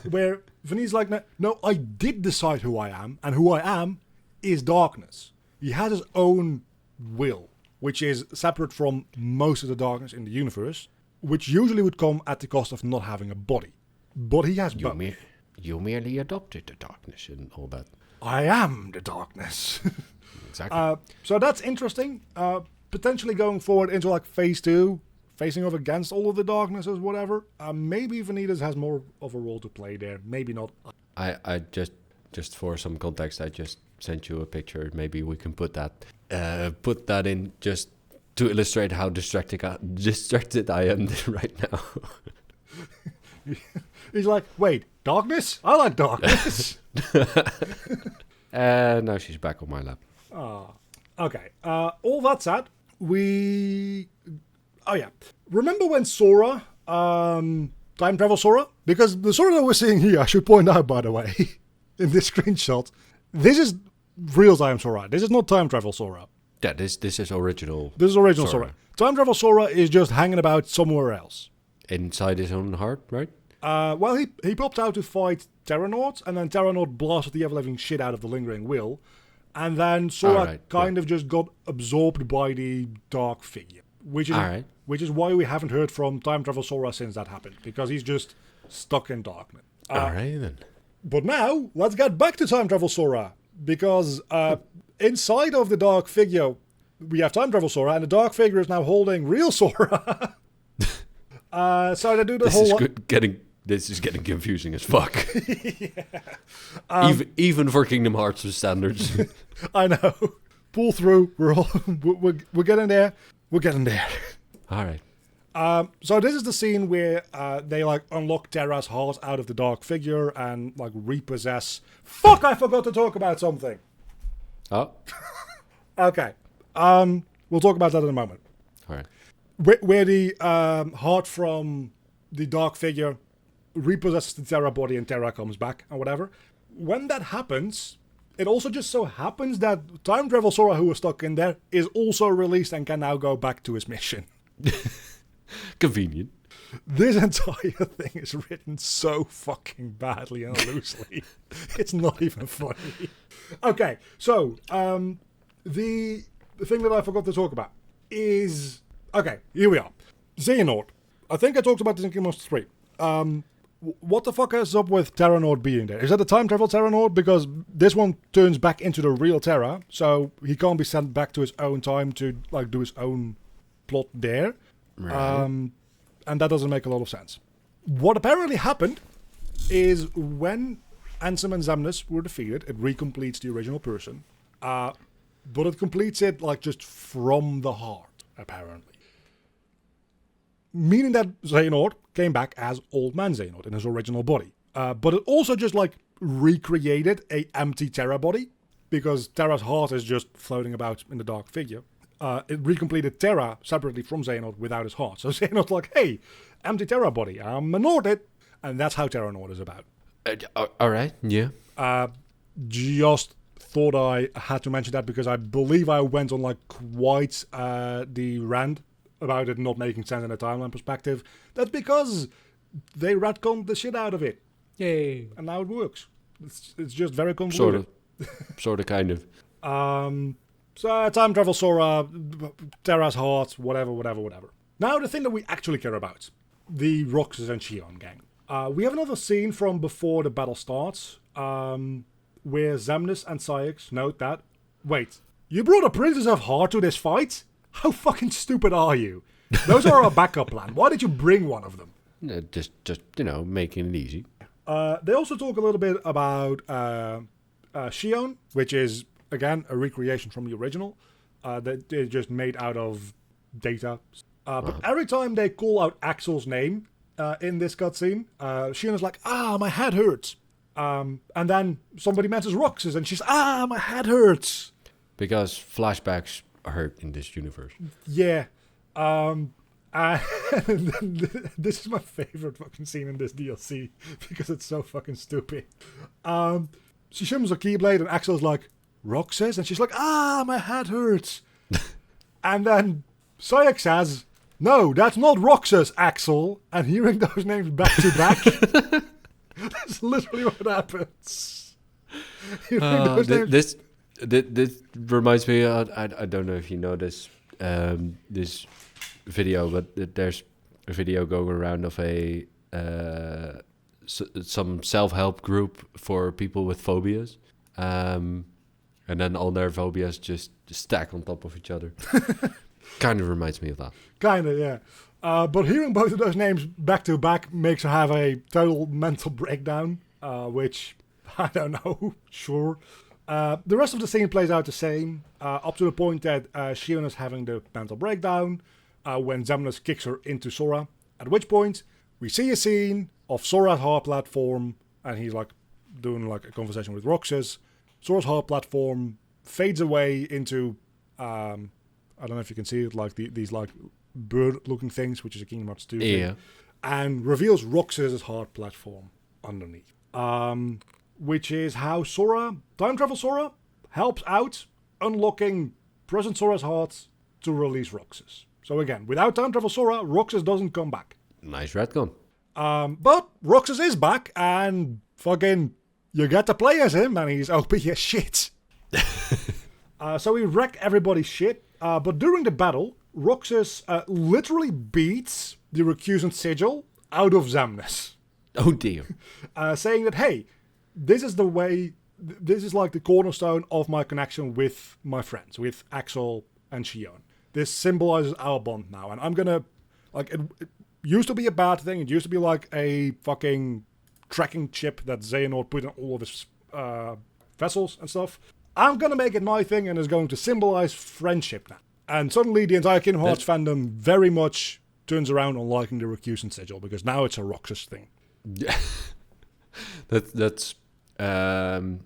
Where Vanitas like, no, I did decide who I am, and who I am is darkness. He has his own will, which is separate from most of the darkness in the universe, which usually would come at the cost of not having a body. But he has both. You merely adopted the darkness and all that. I am the darkness. Exactly. So that's interesting. Potentially going forward into like phase 2, facing off against all of the darknesses, whatever. Maybe Vanitas has more of a role to play there. Maybe not. I just for some context, I just sent you a picture. Maybe we can put that in just to illustrate how distracted I am right now. He's like, wait, darkness? I like darkness. Now she's back on my lap. Okay. All that said, oh yeah. Remember when Sora, time travel Sora? Because the Sora that we're seeing here, I should point out, by the way, in this screenshot, this is real time Sora. This is not time travel Sora. Yeah, this is original. This is original Sora. Time travel Sora is just hanging about somewhere else. Inside his own heart, right? Well, he popped out to fight Xehanort, and then Xehanort blasted the ever-living shit out of the Lingering Will. And then Sora Alright, kind of just got absorbed by the dark figure, which is why we haven't heard from Time Travel Sora since that happened, because he's just stuck in darkness. Alright then. But now, let's get back to Time Travel Sora, because inside of the dark figure, we have Time Travel Sora, and the dark figure is now holding real Sora. So they do the This is getting confusing as fuck. Even for Kingdom Hearts standards. I know. Pull through. We're getting there. We're getting there. All right. So this is the scene where they like unlock Terra's heart out of the dark figure and like repossess. Fuck! I forgot to talk about something. Oh. Okay. We'll talk about that in a moment. All right. Where the heart from the dark figure repossesses the Terra body and Terra comes back and whatever. When that happens, it also just so happens that Time Travel Sora, who was stuck in there, is also released and can now go back to his mission. Convenient. This entire thing is written so fucking badly and loosely. It's not even funny. Okay, so the thing that I forgot to talk about is... Okay, here we are. Xehanort. I think I talked about this in Kingdom Hearts 3. What the fuck is up with Terranort being there? Is that a time travel Terranort? Because this one turns back into the real Terra, so he can't be sent back to his own time to like do his own plot there. Right. And that doesn't make a lot of sense. What apparently happened is when Ansem and Xemnas were defeated, it recompletes the original person. But it completes it like just from the heart, apparently. Meaning that Xehanort came back as Old Man Xehanort in his original body. But it also just like recreated a empty Terra body, because Terra's heart is just floating about in the dark figure. It recompleted Terra separately from Xehanort without his heart. So Xehanort's like, hey, empty Terra body, I'm Norted. And that's how Terranort is about. Alright, yeah. Just thought I had to mention that because I believe I went on like quite the rant about it not making sense in a timeline perspective. That's because they retconned the shit out of it. Yay. And now it works. It's just very convoluted. Sort of, kind of. So Time Travel Sora, Terra's heart, whatever. Now the thing that we actually care about. The Roxas and Shion gang. We have another scene from before the battle starts, where Xemnas and Syx note that, wait, you brought a Princess of Heart to this fight? How fucking stupid are you? Those are our backup plan. Why did you bring one of them? Just making it easy. They also talk a little bit about Shion, which is, again, a recreation from the original. That they just made out of data. But every time they call out Axel's name in this cutscene, Shion is like, my head hurts. And then somebody mentions Roxas, and she's, my head hurts. Because flashbacks hurt in this universe. Yeah. And this is my favorite fucking scene in this DLC because it's so fucking stupid. She shims a Keyblade and Axel's like, Roxas? And she's like, my head hurts. And then Syx says, no, that's not Roxas, Axel. And hearing those names back to back, that's literally what happens. This reminds me, I don't know if you know this video, but there's a video going around of some self-help group for people with phobias. And then all their phobias just stack on top of each other. Kind of reminds me of that. Kind of, yeah. But hearing both of those names back to back makes her have a total mental breakdown, which, I don't know, sure. The rest of the scene plays out the same, up to the point that Shion is having the mental breakdown when Xemnas kicks her into Sora, at which point we see a scene of Sora's heart platform, and he's like doing like a conversation with Roxas. Sora's heart platform fades away into, I don't know if you can see it, like these like bird-looking things, which is a Kingdom Hearts 2 thing, and reveals Roxas' heart platform underneath. Which is how Sora, Time Travel Sora, helps out unlocking present Sora's heart to release Roxas. So again, without Time Travel Sora, Roxas doesn't come back. Nice retcon. But Roxas is back, and fucking, you get to play as him, and he's OP as shit. So we wreck everybody's shit. But during the battle, Roxas literally beats the recusant sigil out of Xemnas. Oh dear. Saying that, hey, this is the way, this is like the cornerstone of my connection with my friends, with Axel and Shion. This symbolizes our bond now, and I'm gonna, like, it used to be a bad thing, it used to be like a fucking tracking chip that Xehanort put in all of his vessels and stuff. I'm gonna make it my thing, and it's going to symbolize friendship now. And suddenly the entire Kingdom Hearts fandom very much turns around on liking the recusant sigil, because now it's a Roxas thing. Yeah. that's kind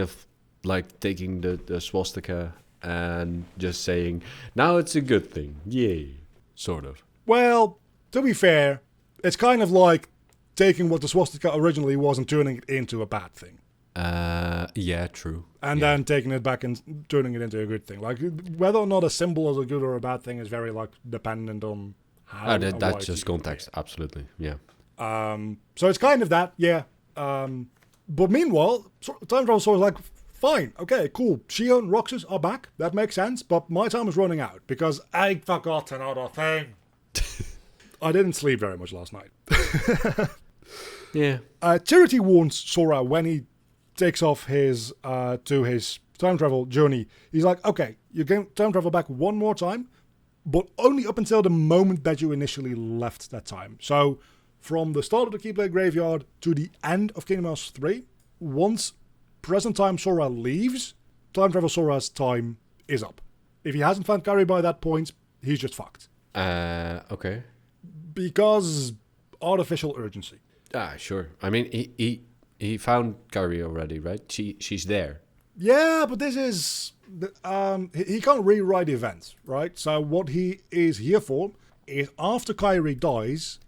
of like taking the swastika and just saying, now it's a good thing. Yay. Sort of. Well, to be fair, it's kind of like taking what the swastika originally was and turning it into a bad thing. Yeah, true. And then taking it back and turning it into a good thing. Like, whether or not a symbol is a good or a bad thing is very, like, dependent on how. That's just context. Absolutely. Yeah. So it's kind of that, yeah. But meanwhile, Time Travel Sora is like, fine, okay, cool. Shion, Roxas are back. That makes sense. But my time is running out because I forgot another thing. I didn't sleep very much last night. Yeah. Charity warns Sora when he takes off his to his time travel journey. He's like, okay, you can time travel back one more time, but only up until the moment that you initially left that time. So from the start of the Keyblade Graveyard to the end of Kingdom Hearts 3, once present time Sora leaves, time travel Sora's time is up. If he hasn't found Kairi by that point, he's just fucked. Okay. Because artificial urgency. Sure. I mean, he found Kairi already, right? She's there. Yeah, but this is... he can't rewrite events, right? So what he is here for is after Kairi dies,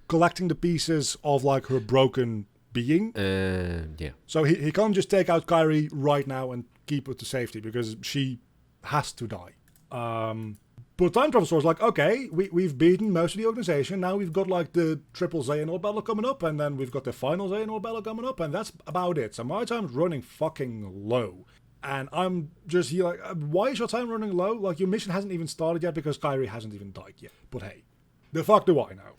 collecting the pieces of, like, her broken being. Yeah. So he can't just take out Kairi right now and keep her to safety because she has to die. But Time Travel Sora's like, okay, we've beaten most of the organization. Now we've got like the triple Xehanort battle coming up, and then we've got the final Xehanort battle coming up, and that's about it. So my time's running fucking low. And I'm just here like, why is your time running low? Like, your mission hasn't even started yet because Kairi hasn't even died yet. But hey, the fuck do I know?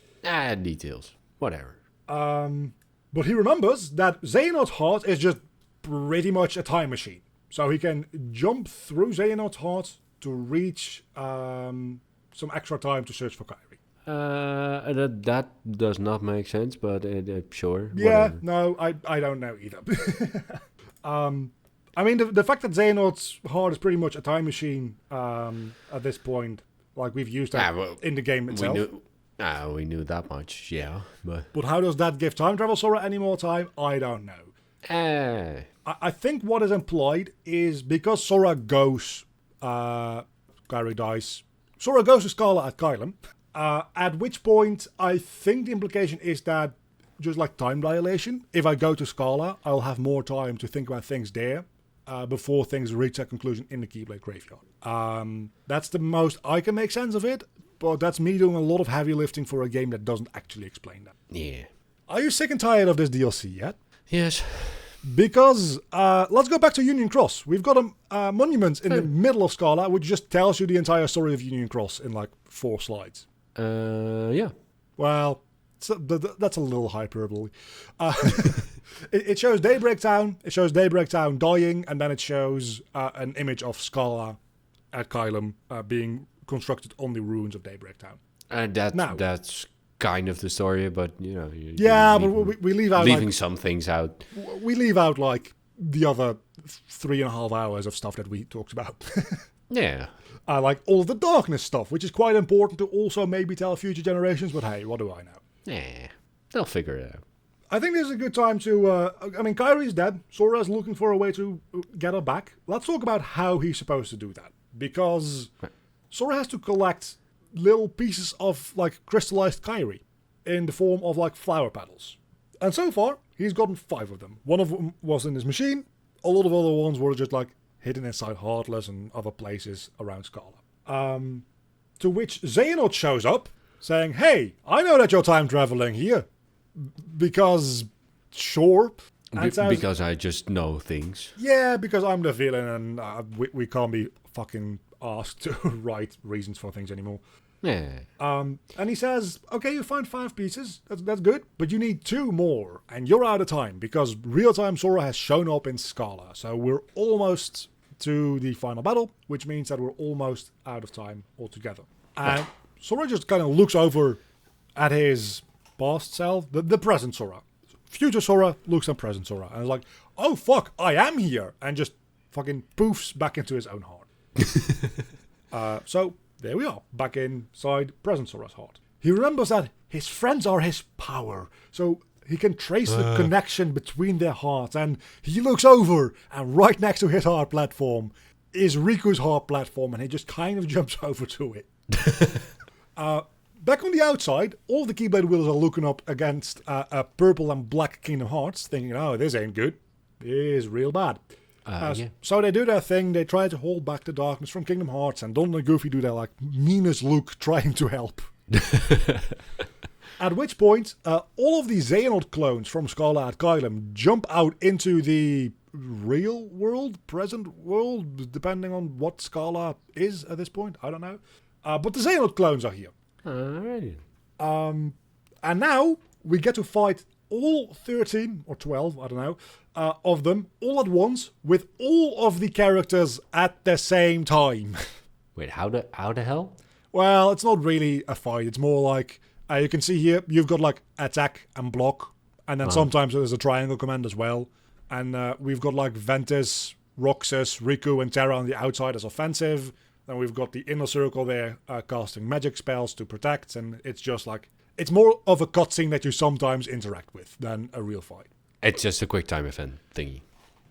Details. Whatever. But he remembers that Xehanort's heart is just pretty much a time machine. So he can jump through Xehanort's heart to reach some extra time to search for Kairi. That does not make sense, but sure. Yeah, whatever. no, I don't know either. I mean, the fact that Xehanort's heart is pretty much a time machine at this point, like we've used that in the game itself. We knew that much, yeah. But how does that give Time Travel Sora any more time? I don't know. I think what is implied is because Sora goes... Kairi dies. Sora goes to Scala at Kylum. At which point, I think the implication is that just like time dilation, if I go to Scala, I'll have more time to think about things there before things reach a conclusion in the Keyblade Graveyard. That's the most I can make sense of it, but that's me doing a lot of heavy lifting for a game that doesn't actually explain that. Yeah. Are you sick and tired of this DLC yet? Yes. Because, let's go back to Union Cross. We've got a monument in the middle of Scala, which just tells you the entire story of Union Cross in like 4 slides. Yeah. Well, that's a little hyperbole. It shows Daybreak Town, dying, and then it shows an image of Scala at Kylum being constructed on the ruins of Daybreak Town. That's kind of the story, but you know. We leave out leaving some things out. We leave out like the other 3.5 hours of stuff that we talked about. Yeah. Like all of the darkness stuff, which is quite important to also maybe tell future generations. But hey, what do I know? Yeah, they'll figure it out. I think this is a good time to. I mean, Kairi's dead. Sora's looking for a way to get her back. Let's talk about how he's supposed to do that, because Sora has to collect little pieces of like crystallized Kairi in the form of like flower petals. And so far, he's gotten 5 of them. One of them was in his machine. A lot of other ones were just like hidden inside Heartless and other places around Scala. To which Xehanort shows up, saying, hey, I know that you're time traveling here. Because, sure. And says, because I just know things. yeah, because I'm the villain and we can't be fucking asked to write reasons for things anymore. Yeah. And he says, okay, you find 5 pieces, that's good, but you need 2 more, and you're out of time, because real-time Sora has shown up in Scala, so we're almost to the final battle, which means that we're almost out of time altogether. And Sora just kind of looks over at his past self, the present Sora. Future Sora looks at present Sora, and is like, oh fuck, I am here, and just fucking poofs back into his own heart. So there we are, back inside present Sora's heart. He remembers that his friends are his power, so he can trace the connection between their hearts, and he looks over, and right next to his heart platform is Riku's heart platform, and he just kind of jumps over to it. Back on the outside, all the Keyblade wielders are looking up against a purple and black Kingdom Hearts, thinking, oh, this ain't good. This is real bad. Yeah. So they do their thing, they try to hold back the darkness from Kingdom Hearts, and Donald and Goofy do their like meanest look trying to help. At which point, all of the Xehanort clones from Scala at Kylum jump out into the real world, present world, depending on what Scala is at this point, I don't know. But the Xehanort clones are here. Alrighty. And now we get to fight all 13 or 12, I don't know, of them all at once with all of the characters at the same time. Wait, how the hell? Well, it's not really a fight. It's more like, you can see here, you've got like attack and block. And then sometimes there's a triangle command as well. And we've got like Ventus, Roxas, Riku, and Terra on the outside as offensive. Then we've got the inner circle there casting magic spells to protect. And it's just like, it's more of a cutscene that you sometimes interact with than a real fight. It's just a quick time event thingy.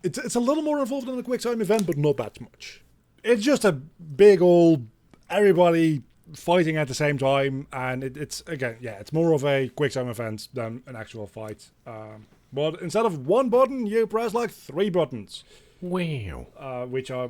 It's a little more involved than a quick time event, but not that much. It's just a big old everybody fighting at the same time, and it's again, yeah, it's more of a quick time event than an actual fight. But instead of 1 button, you press like 3 buttons. Wow. Which are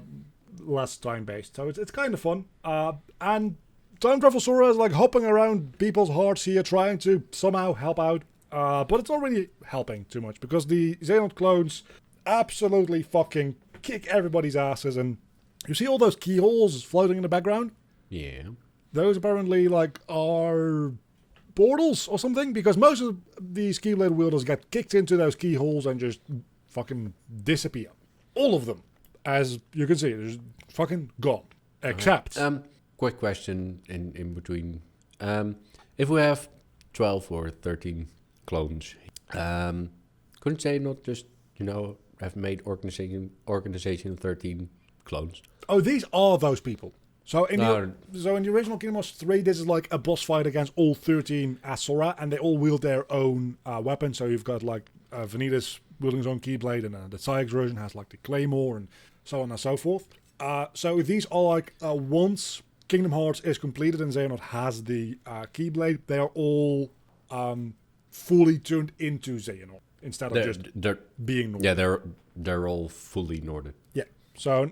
less time based, so it's kind of fun. And Time Travel Sora is like hopping around people's hearts here, trying to somehow help out. But it's not really helping too much because the Xehanort clones absolutely fucking kick everybody's asses, and you see all those keyholes floating in the background? Yeah. Those apparently like are portals or something, because most of these Keyblade wielders get kicked into those keyholes and just fucking disappear. All of them, as you can see, they're just fucking gone. Except quick question in between. If we have 12 or 13 clones, couldn't they not just, have made organization 13 clones? Oh, these are those people. So in the original Kingdom Hearts 3, this is like a boss fight against all 13 as Sora, and they all wield their own weapons. So you've got like Vanitas wielding his own Keyblade, and the Psyx version has like the Claymore, and so on and so forth. So these are like once Kingdom Hearts is completed and Xehanort has the Keyblade, they are all fully turned into Xehanort instead of just being Nord. Yeah, they're all fully Norded. Yeah. So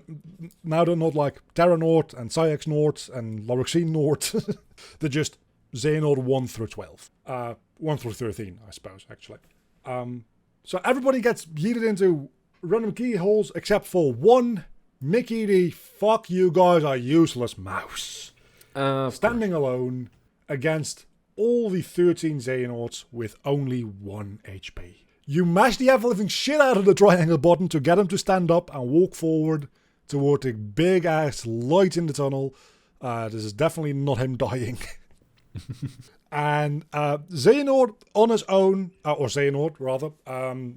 now they're not like Terranort and Xehanort and Laroxenort. They're just Xehanort 1 through 12. 1 through 13, I suppose, actually. So everybody gets yeeted into random keyholes except for one Mickey the fuck you guys are useless mouse. Standing alone against all the 13 Xehanorts with only 1 HP. You mash the ever-living shit out of the triangle button to get him to stand up and walk forward toward the big-ass light in the tunnel. This is definitely not him dying. And Xehanort on his own, or Xehanort rather,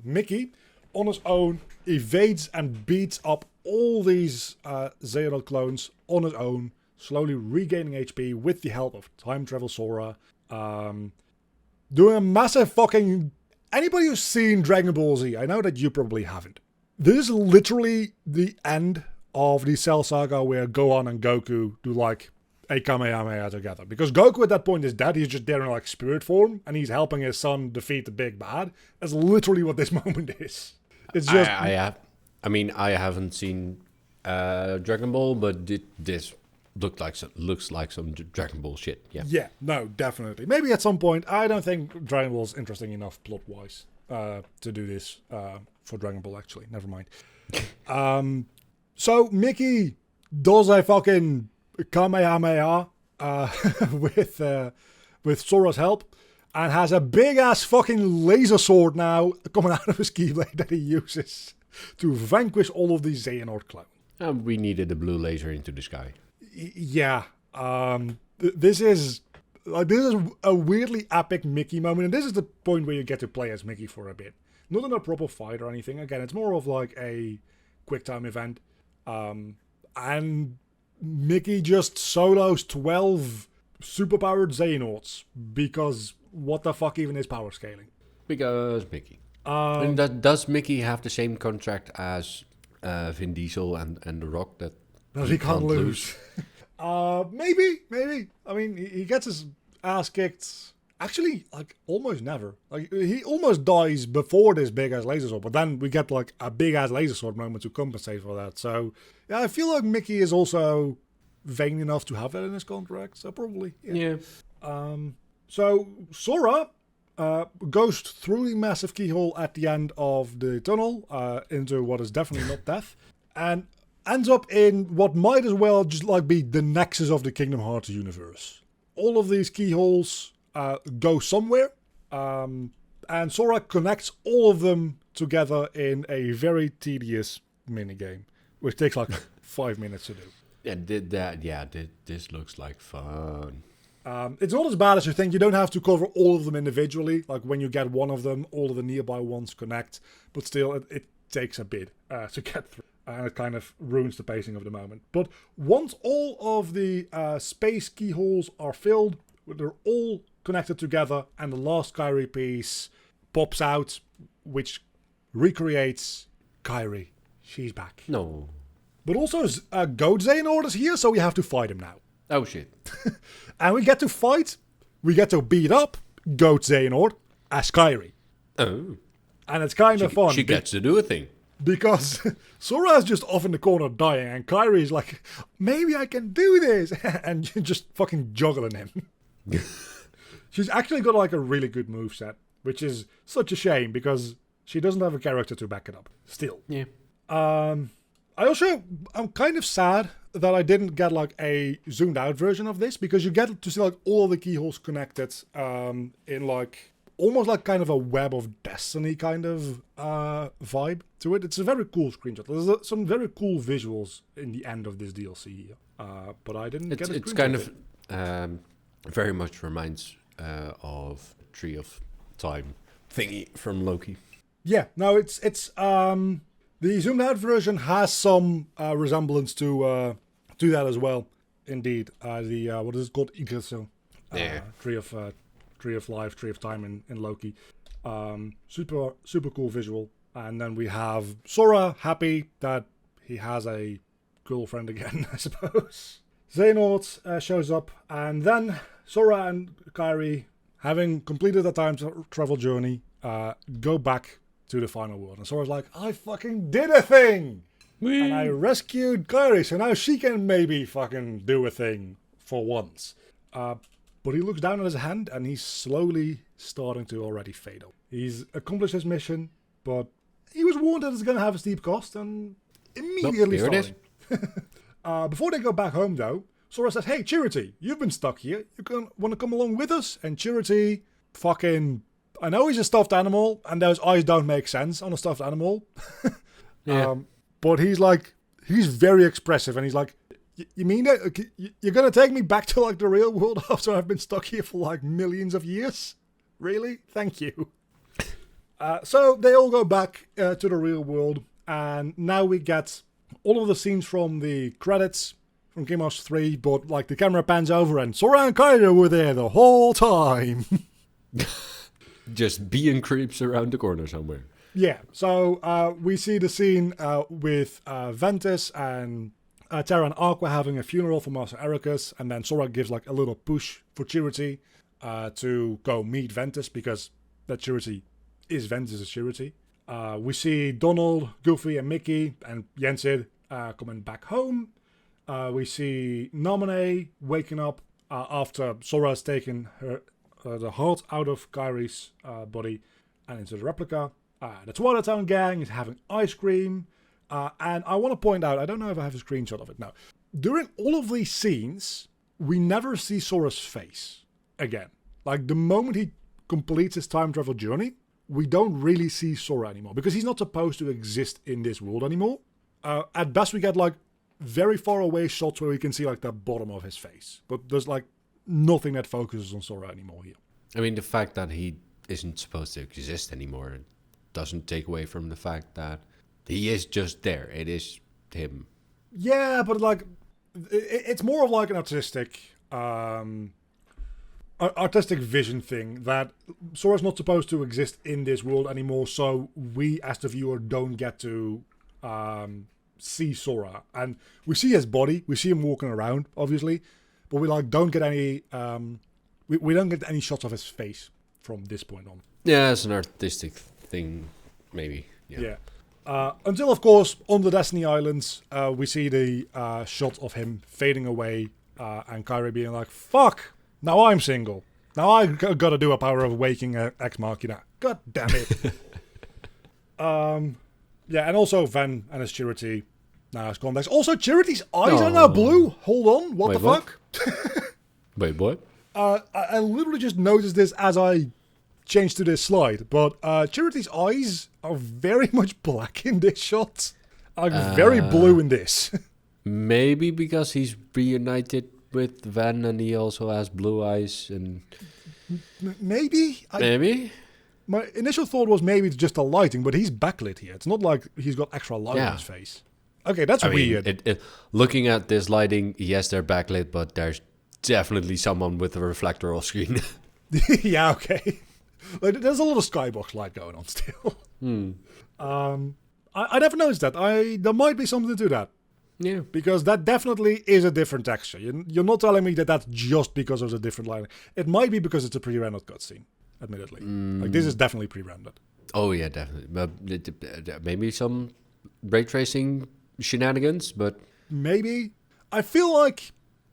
Mickey on his own evades and beats up all these Xehanort clones on his own, slowly regaining HP with the help of Time Travel Sora. Doing a massive fucking... Anybody who's seen Dragon Ball Z, I know that you probably haven't. This is literally the end of the Cell Saga where Gohan and Goku do like a Kamehameha together. Because Goku at that point is dead, he's just there in like spirit form, and he's helping his son defeat the big bad. That's literally what this moment is. It's just... I haven't seen Dragon Ball, but this looks like some Dragon Ball shit. Yeah, no, definitely. Maybe at some point. I don't think Dragon Ball's interesting enough plot-wise to do this for Dragon Ball, actually. Never mind. So Mickey does a fucking Kamehameha with Sora's help, and has a big ass fucking laser sword now coming out of his Keyblade that he uses to vanquish all of these Xehanort clones. We needed a blue laser into the sky. Yeah. This is a weirdly epic Mickey moment, and this is the point where you get to play as Mickey for a bit. Not in a proper fight or anything. Again, it's more of like a quick time event. And Mickey just solos 12 superpowered Xehanorts because what the fuck even is power scaling? Because Mickey. And does Mickey have the same contract as Vin Diesel and The Rock that he can't lose? Maybe. I mean, he gets his ass kicked. Actually, like, almost never. Like, he almost dies before this big-ass laser sword, but then we get, like, a big-ass laser sword moment to compensate for that. So, yeah, I feel like Mickey is also vain enough to have that in his contract, so probably, yeah. So, Sora goes through the massive keyhole at the end of the tunnel into what is definitely not death, and ends up in what might as well just, like, be the nexus of the Kingdom Hearts universe. All of these keyholes go somewhere, and Sora connects all of them together in a very tedious minigame, which takes like 5 minutes to do. This looks like fun. It's not as bad as you think. You don't have to cover all of them individually. Like when you get one of them, all of the nearby ones connect, but still it takes a bit to get through. And it kind of ruins the pacing of the moment. But once all of the space keyholes are filled, they're all connected together, and the last Kairi piece pops out, which recreates Kairi. She's back. No. But also, Goat Xehanort is here, so we have to fight him now. Oh, shit. And we get to beat up Goat Xehanort as Kairi. Oh. And it's kind of fun. She gets to do a thing. Because Sora is just off in the corner dying, and Kairi's like, maybe I can do this, and you're just fucking juggling him. She's actually got like a really good moveset, which is such a shame because she doesn't have a character to back it up. Still. Yeah. I'm kind of sad that I didn't get like a zoomed out version of this, because you get to see like all the keyholes connected in like almost like kind of a Web of Destiny kind of vibe to it. It's a very cool screenshot. There's some very cool visuals in the end of this DLC here. But I didn't get a screenshot. It's kind of very much reminds of Tree of Time thingy from Loki. Yeah, no, it's the zoomed out version has some resemblance to that as well. Indeed, what is it called? Iguazu. Tree of Life, Tree of Time in Loki. Super cool visual. And then we have Sora happy that he has a girlfriend again, I suppose. Xehanort shows up, and then Sora and Kairi, having completed the time travel journey, go back to the final world. And Sora's like, I fucking did a thing! Whee! And I rescued Kairi, so now she can maybe fucking do a thing for once. But he looks down at his hand, and he's slowly starting to already fade out. He's accomplished his mission, but he was warned that it's going to have a steep cost, and immediately starting. Before they go back home, though, Sora says, hey, Charity, you've been stuck here. You want to come along with us? And Charity, I know he's a stuffed animal, and those eyes don't make sense on a stuffed animal. Yeah. But he's very expressive, and he's like, you mean that? You're going to take me back to, like, the real world after I've been stuck here for, like, millions of years? Really? Thank you. So they all go back to the real world, and now we get all of the scenes from the credits from Kingdom Hearts 3, but, like, the camera pans over, and Sora and Kairi were there the whole time. Just being creeps around the corner somewhere. Yeah, so we see the scene with Ventus and Terra and Aqua having a funeral for Master Ericus, and then Sora gives like a little push for Charity to go meet Ventus, because that Charity is Ventus' Charity. We see Donald, Goofy, and Mickey and Yensid coming back home. We see Naminé waking up after Sora has taken the heart out of Kairi's body and into the replica. The Twilight Town gang is having ice cream. And I want to point out, I don't know if I have a screenshot of it now. During all of these scenes, we never see Sora's face again. Like, the moment he completes his time travel journey, we don't really see Sora anymore. Because he's not supposed to exist in this world anymore. At best, we get, like, very far away shots where we can see, like, the bottom of his face. But there's, like, nothing that focuses on Sora anymore here. I mean, the fact that he isn't supposed to exist anymore doesn't take away from the fact that he is just there. It is him. Yeah, but, like, it's more of, like, an artistic vision thing that Sora's not supposed to exist in this world anymore, so we, as the viewer, don't get to see Sora. And we see his body, we see him walking around, obviously, but we like don't get any we don't get any shots of his face from this point on. Yeah, it's an artistic thing, maybe. Yeah. Until, of course, on the Destiny Islands, we see the shot of him fading away, and Kairi being like, "Fuck! Now I'm single. Now I gotta do a Power of Waking Ex Machina. God damn it." Yeah, and also Ven and his Charity now has contacts. Also, Charity's eyes are now blue. Hold on, what Wait, the what? fuck? Wait, what? I literally just noticed this as I changed to this slide, but Charity's eyes are very much black in this shot. Like, very blue in this. Maybe because he's reunited with Van and he also has blue eyes and... Maybe? Maybe? My initial thought was maybe it's just the lighting, but he's backlit here. It's not like he's got extra light on his face. Okay, that's weird. Looking at this lighting, yes, they're backlit, but there's definitely someone with a reflector off screen. Yeah, okay. Like, there's a lot of skybox light going on still. I never noticed that. There might be something to that. Yeah. Because that definitely is a different texture. You're not telling me that that's just because of the different lighting. It might be because it's a pre-rendered cutscene, admittedly. Like, this is definitely pre-rendered. Oh, yeah, definitely. But maybe some ray tracing shenanigans, but... Maybe. I feel like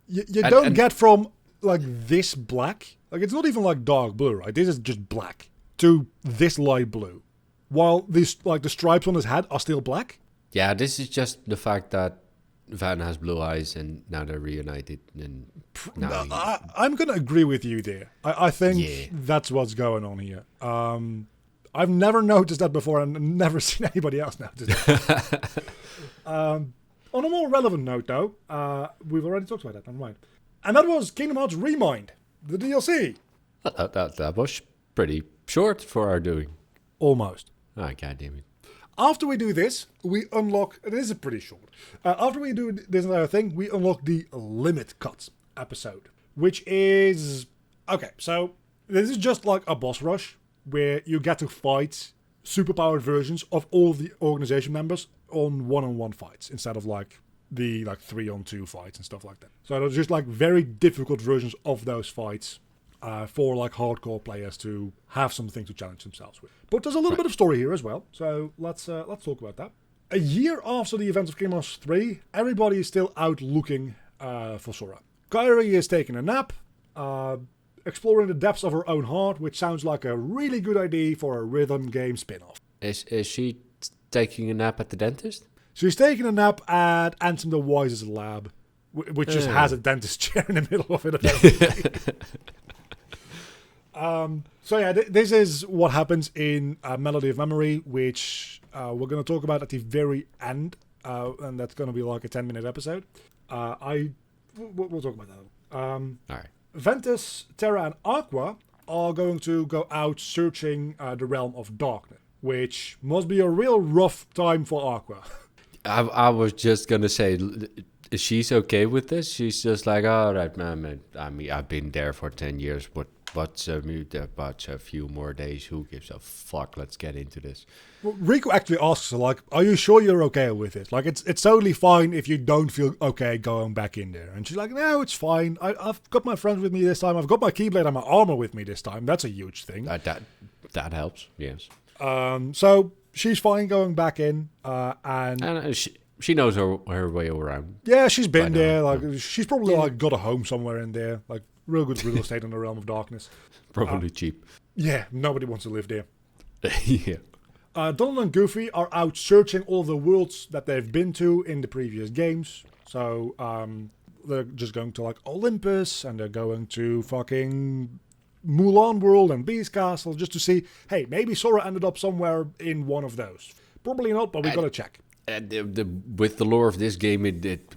you don't get from, like, this black. Like, it's not even, like, dark blue, right? This is just black. To this light blue. While these, like, the stripes on his head are still black. Yeah, this is just the fact that Van has blue eyes and now they're reunited. And now I'm going to agree with you there. I think that's what's going on here. I've never noticed that before and never seen anybody else notice that. On a more relevant note, though, we've already talked about that. Never mind. And that was Kingdom Hearts Remind, the DLC. That was pretty short for our doing. Almost. Oh, God damn it. After we do this, we unlock... This is pretty short. After we do this entire thing, we unlock the Limitcut episode. Which is... Okay, so this is just like a boss rush, where you get to fight superpowered versions of all the organization members on one-on-one fights, instead of like the 3-on-2 fights and stuff like that. So there's just like very difficult versions of those fights for like hardcore players to have something to challenge themselves with. But there's a little bit of story here as well, so let's talk about that. A year after the events of Kingdom Hearts 3, everybody is still out looking for Sora. Kairi is taking a nap, exploring the depths of her own heart, which sounds like a really good idea for a rhythm game spin-off. Is she taking a nap at the dentist? She's taking a nap at Ansem the Wise's lab, which just has a dentist chair in the middle of it. So yeah, this is what happens in Melody of Memory, which we're going to talk about at the very end, and that's going to be like a 10-minute episode. We'll talk about that. All right. Ventus, Terra, and Aqua are going to go out searching the realm of darkness, which must be a real rough time for Aqua. I was just going to say, she's okay with this. She's just like, all right, man. I mean, I've been there for 10 years, but a few more days. Who gives a fuck? Let's get into this. Well, Riku actually asks her, like, are you sure you're okay with it? Like, it's totally fine if you don't feel okay going back in there. And she's like, no, it's fine. I've got my friends with me this time. I've got my Keyblade and my armor with me this time. That's a huge thing. That helps, yes. So she's fine going back in, and she knows her way around. Yeah, she's been there. Like, she's probably like got a home somewhere in there. Like, real good real estate in the realm of darkness. Probably cheap. Yeah, nobody wants to live there. Yeah. Donald and Goofy are out searching all the worlds that they've been to in the previous games. So they're just going to like Olympus, and they're going to fucking Mulan World and Beast Castle just to see, hey, maybe Sora ended up somewhere in one of those. Probably not, but we gotta check. With the lore of this game, it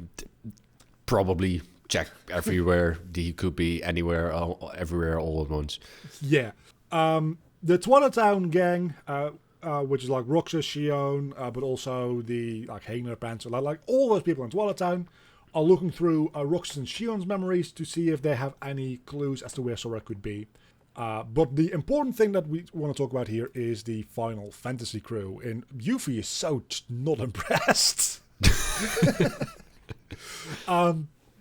probably check everywhere. He could be anywhere, everywhere, all at once. Yeah. The Twilight Town gang, which is like Roxas, Shion, but also the like Xehanort band, so like all those people in Twilight Town are looking through Roxas and Shion's memories to see if they have any clues as to where Sora could be. But the important thing that we want to talk about here is the Final Fantasy crew. And Yuffie is so not impressed.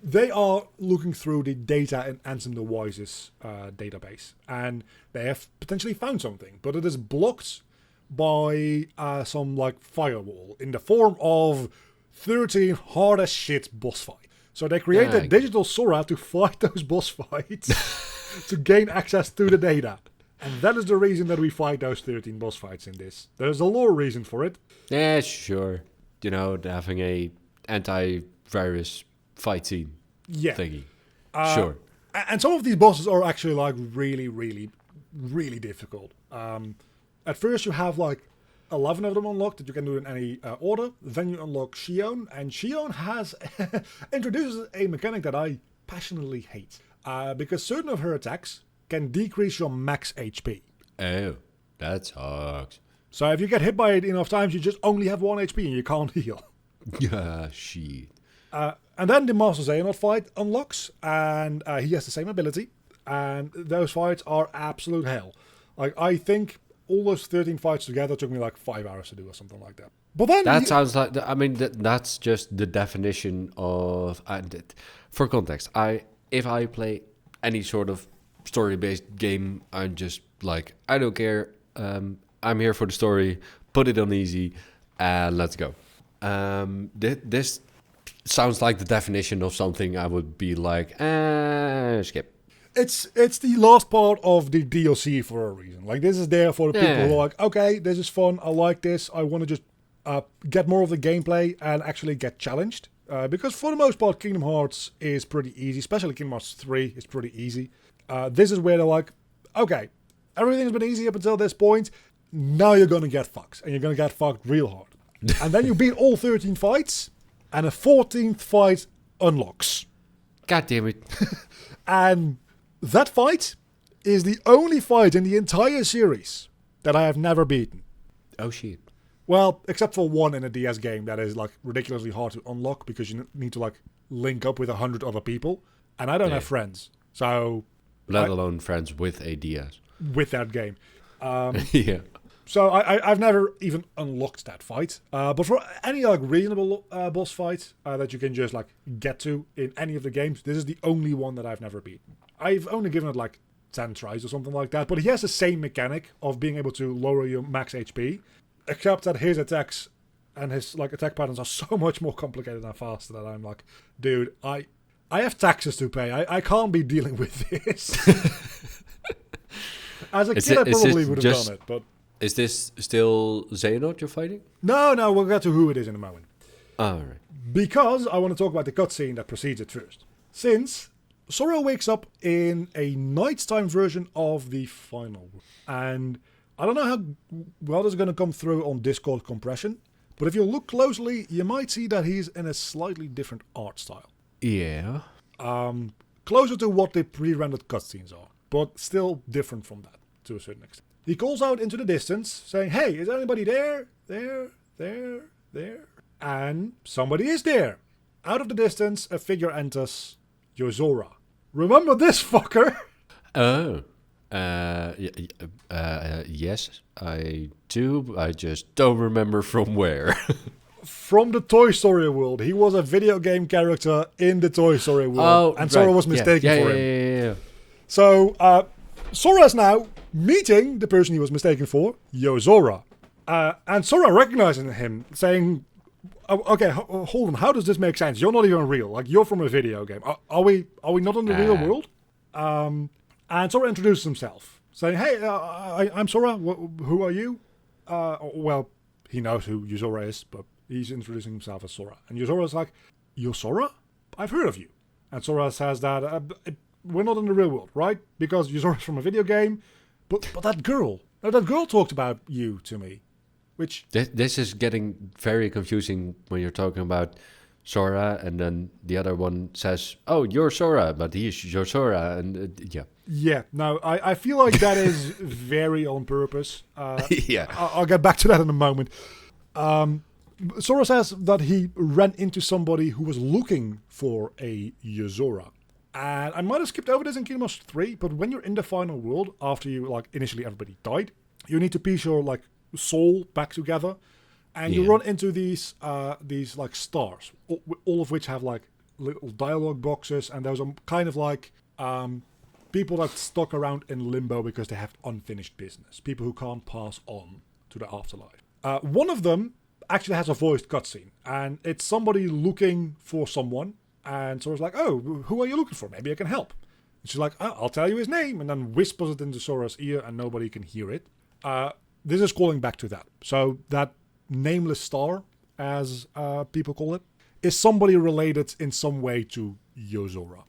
They are looking through the data in Ansem the Wise's database. And they have potentially found something. But it is blocked by some like firewall in the form of 13 hard as shit boss fights. So they created digital Sora to fight those boss fights to gain access to the data. And that is the reason that we fight those 13 boss fights in this. There's a lore reason for it. Yeah, sure. You know, having a antivirus fight scene thingy. Sure. And some of these bosses are actually like really, really, really difficult. At first you have like 11 of them unlocked that you can do in any order. Then you unlock Shion, and Shion has introduces a mechanic that I passionately hate. Because certain of her attacks can decrease your max HP. Oh, that sucks. So if you get hit by it enough times, you just only have 1 HP and you can't heal. Yeah, shit. And then the Master Xehanort fight unlocks, and he has the same ability. And those fights are absolute hell. Like, I think all those 13 fights together took me like 5 hours to do or something like that. But then that sounds like, I mean, that's just the definition of, for context, if I play any sort of story-based game, I'm just like, I don't care, I'm here for the story, put it on easy, and let's go. This sounds like the definition of something I would be like, skip. It's the last part of the DLC for a reason. Like, this is there for the people who are like, okay, this is fun, I like this, I want to just get more of the gameplay and actually get challenged. Because for the most part, Kingdom Hearts is pretty easy, especially Kingdom Hearts 3 is pretty easy. This is where they're like, okay, everything's been easy up until this point, now you're going to get fucked, and you're going to get fucked real hard. And then you beat all 13 fights, and a 14th fight unlocks. God damn it. And that fight is the only fight in the entire series that I have never beaten. Oh, shit. Well, except for one in a DS game that is like ridiculously hard to unlock because you need to like link up with 100 other people. And I don't have friends. So... Let alone friends with a DS. With that game. Yeah. So I've never even unlocked that fight. But for any like reasonable boss fight that you can just like get to in any of the games, this is the only one that I've never beaten. I've only given it like 10 tries or something like that. But he has the same mechanic of being able to lower your max HP. Except that his attacks and his like attack patterns are so much more complicated and faster that I'm like, dude, I have taxes to pay. I can't be dealing with this. As a kid, I probably would have done it, but... Is this still Xehanort you're fighting? No, we'll get to who it is in a moment. All right. Because I want to talk about the cutscene that precedes it first. Since Sora wakes up in a nighttime version of the final. And I don't know how well this is going to come through on Discord compression, but if you look closely, you might see that he's in a slightly different art style. Yeah. Closer to what the pre-rendered cutscenes are, but still different from that to a certain extent. He calls out into the distance, saying, hey, is anybody there? There? And somebody is there. Out of the distance, a figure enters, Yozora. Remember this fucker? Oh. Yes, I do. I just don't remember from where. From the Toy Story world. He was a video game character in the Toy Story world. And Sora was mistaken for him. Yeah. So, Sora is now meeting the person he was mistaken for, Yozora. And Sora recognizing him, saying, okay, hold on, how does this make sense? You're not even real. Like, you're from a video game. Are we not in the real world? And Sora introduces himself, saying, hey, I'm Sora. Who are you? well, he knows who Yozora is, but he's introducing himself as Sora. And Yozora's like, "You're Sora? I've heard of you." And Sora says that we're not in the real world, right? Because Yozora's from a video game, but that girl talked about you to me, which... This is getting very confusing when you're talking about Sora, and then the other one says, "Oh, you're Sora," but he's Yozora, and yeah. Yeah, no, I feel like that is very on purpose. Yeah. I'll get back to that in a moment. Sora says that he ran into somebody who was looking for a Yozora. And I might have skipped over this in Kingdom Hearts 3, but when you're in the final world, after you, like, initially everybody died, you need to piece your, like, soul back together. And you run into these like, stars, all of which have, like, little dialogue boxes, and those are kind of like people that stuck around in limbo because they have unfinished business. People who can't pass on to the afterlife. One of them actually has a voiced cutscene, and it's somebody looking for someone, and Sora's like, "Oh, who are you looking for? Maybe I can help." And she's like, "Oh, I'll tell you his name," and then whispers it into Sora's ear, and nobody can hear it. This is calling back to that. So that nameless star, as people call it, is somebody related in some way to Yozora.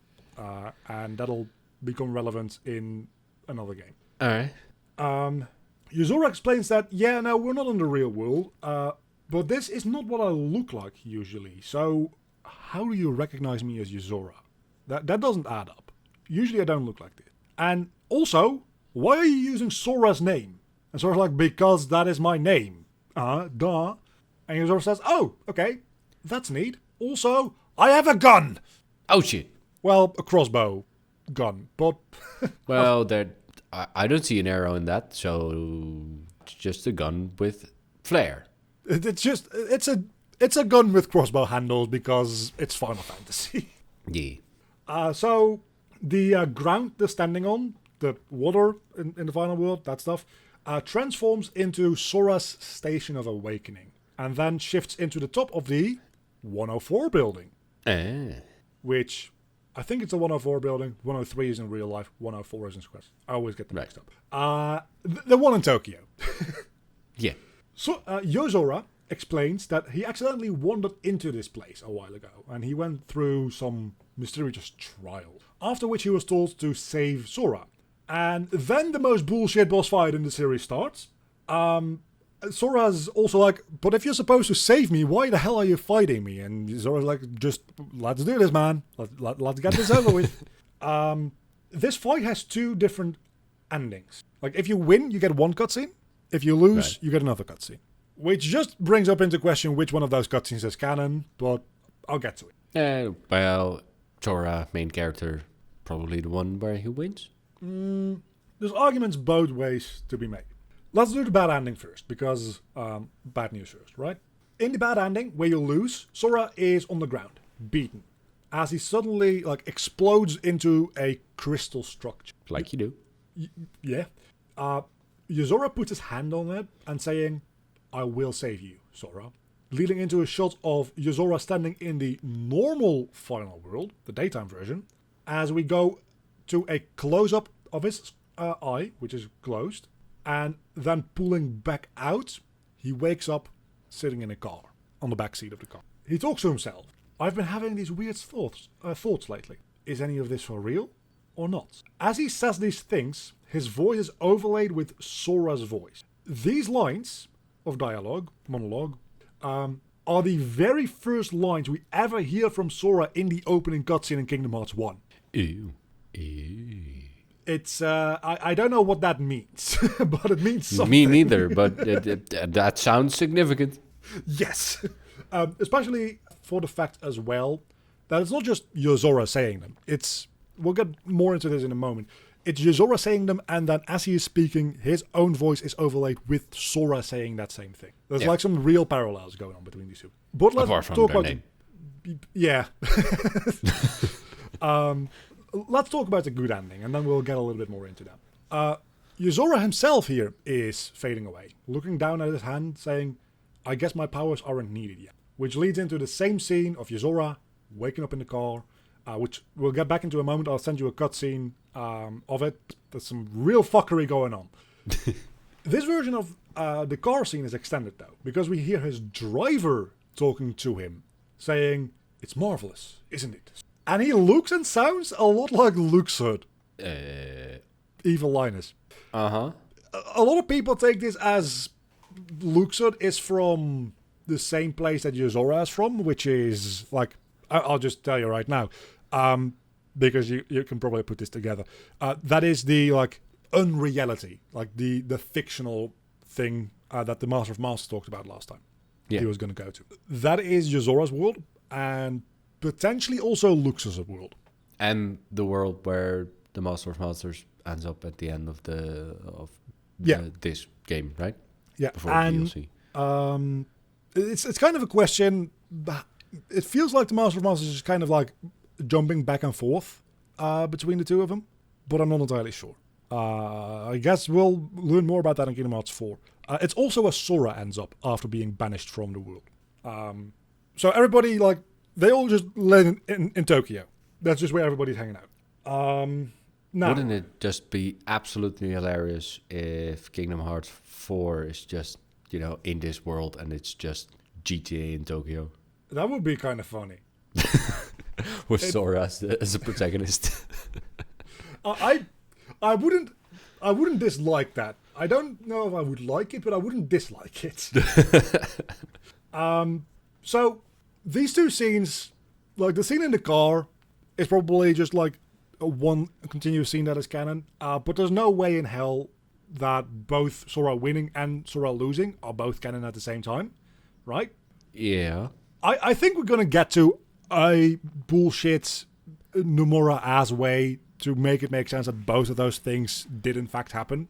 And that'll become relevant in another game. Alright. Yozora explains that, yeah, no, we're not in the real world, but this is not what I look like usually. So how do you recognize me as Yozora? That doesn't add up. Usually I don't look like this. And also, why are you using Sora's name? And Sora's like, "Because that is my name." Duh. And Yozora says, "Oh, okay, that's neat. Also, I have a gun." Oh shit. Well, a crossbow gun, but... Well, I don't see an arrow in that, so it's just a gun with flair. It's a gun with crossbow handles because it's Final Fantasy. Yeah. So the ground they're standing on, the water in the final world, that stuff, transforms into Sora's Station of Awakening, and then shifts into the top of the 104 building. Which, I think it's a 104 building. 103 is in real life. 104 is in Square. I always get them mixed up. The one in Tokyo. Yeah. So, Yozora explains that he accidentally wandered into this place a while ago, and he went through some mysterious trial, after which he was told to save Sora. And then the most bullshit boss fight in the series starts. Sora's also like, "But if you're supposed to save me, why the hell are you fighting me?" And Zora's like, "Just let's do this, man. Let's get this over with." This fight has two different endings. Like, if you win, you get one cutscene. If you lose, you get another cutscene. Which just brings up into question which one of those cutscenes is canon, but I'll get to it. Well, Sora, main character, probably the one where he wins. There's arguments both ways to be made. Let's do the bad ending first, because bad news first, right? In the bad ending, where you lose, Sora is on the ground, beaten, as he suddenly explodes into a crystal structure. Like you do. Yeah. Yozora puts his hand on it and saying, "I will save you, Sora," leading into a shot of Yozora standing in the normal final world, the daytime version, as we go to a close-up of his eye, which is closed, and then pulling back out, he wakes up sitting in a car, on the back seat of the car. He talks to himself. "I've been having these weird thoughts lately. Is any of this for real or not?" As he says these things, his voice is overlaid with Sora's voice. These lines of monologue, are the very first lines we ever hear from Sora in the opening cutscene in Kingdom Hearts 1. Ew. It's, I don't know what that means, but it means something. Me neither, but that sounds significant. Yes. Especially for the fact as well that it's not just Yozora saying them. We'll get more into this in a moment. It's Yozora saying them, and then as he is speaking, his own voice is overlaid with Sora saying that same thing. There's like some real parallels going on between these two. But let's talk about name. Yeah. Let's talk about the good ending, and then we'll get a little bit more into that. Yozora himself here is fading away, looking down at his hand, saying, "I guess my powers aren't needed yet." Which leads into the same scene of Yozora waking up in the car, which we'll get back into a moment. I'll send you a cutscene of it. There's some real fuckery going on. This version of The car scene is extended though, because we hear his driver talking to him, saying, "It's marvelous, isn't it?" And he looks and sounds a lot like Luxord. Evil Linus. Uh-huh. A lot of people take this as Luxord is from the same place that Yozora is from, which is like, I'll just tell you right now, because you can probably put this together. That is the like unreality, like the fictional thing that the Master of Masters talked about last time. Yeah. He was going to go to. That is Yozora's world, and potentially also Luxor's world. And the world where the Master of Masters ends up at the end of this game, right? Yeah, Before and DLC. It's kind of a question. It feels like the Master of Masters is kind of like jumping back and forth between the two of them, but I'm not entirely sure. I guess we'll learn more about that in Kingdom Hearts 4. It's also where Sora ends up after being banished from the world. So everybody, like, they all just live in Tokyo. That's just where everybody's hanging out. Now, Wouldn't it just be absolutely hilarious if Kingdom Hearts 4 is just, in this world and it's just GTA in Tokyo? That would be kind of funny. With Sora as a protagonist. I wouldn't dislike that. I don't know if I would like it, but I wouldn't dislike it. So these two scenes, like the scene in the car, is probably just like one continuous scene that is canon. But there's no way in hell that both Sora winning and Sora losing are both canon at the same time, right? Yeah. I think we're gonna get to a bullshit Nomura-ass way to make it make sense that both of those things did in fact happen,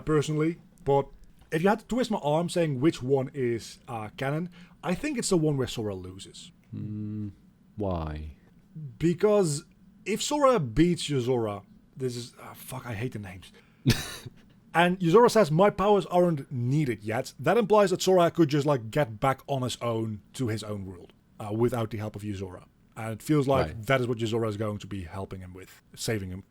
personally. But if you had to twist my arm saying which one is canon, I think it's the one where Sora loses. Why? Because if Sora beats Yozora, this is... fuck, I hate the names. And Yozora says, my powers aren't needed yet. That implies that Sora could just like get back on his own to his own world without the help of Yozora. And it feels like that is what Yozora is going to be helping him with, saving him,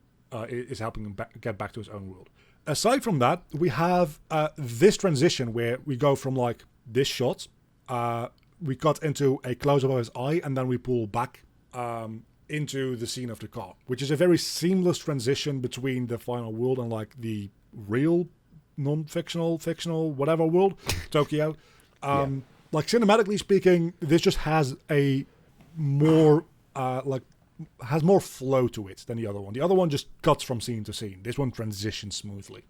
is helping him get back to his own world. Aside from that, we have this transition where we go from like this shot, we cut into a close-up of his eye, and then we pull back into the scene of the car, which is a very seamless transition between the final world and like the real, non-fictional, fictional, whatever world, Tokyo. Like cinematically speaking, this just has a more has more flow to it than the other one. The other one just cuts from scene to scene. This one transitions smoothly,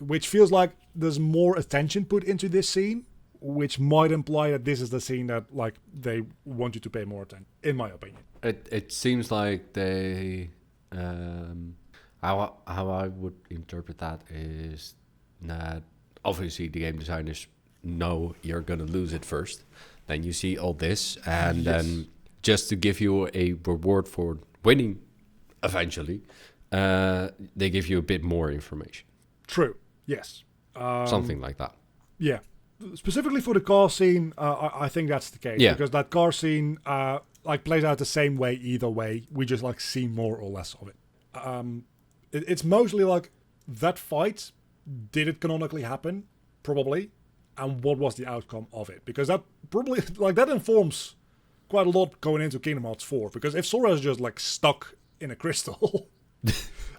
which feels like there's more attention put into this scene, which might imply that this is the scene that like they want you to pay more attention, in my opinion. It seems like they how I would interpret that is that obviously the game designers know you're gonna lose it first. Then you see all this, and then just to give you a reward for winning eventually, they give you a bit more information. True. Yes. Something like that. Yeah. Specifically for the car scene, I think that's the case. Yeah. Because that car scene like plays out the same way either way. We just like see more or less of it. It's mostly like that fight. Did it canonically happen? Probably. And what was the outcome of it? Because that probably like that informs quite a lot going into Kingdom Hearts 4. Because if Sora is just like stuck in a crystal,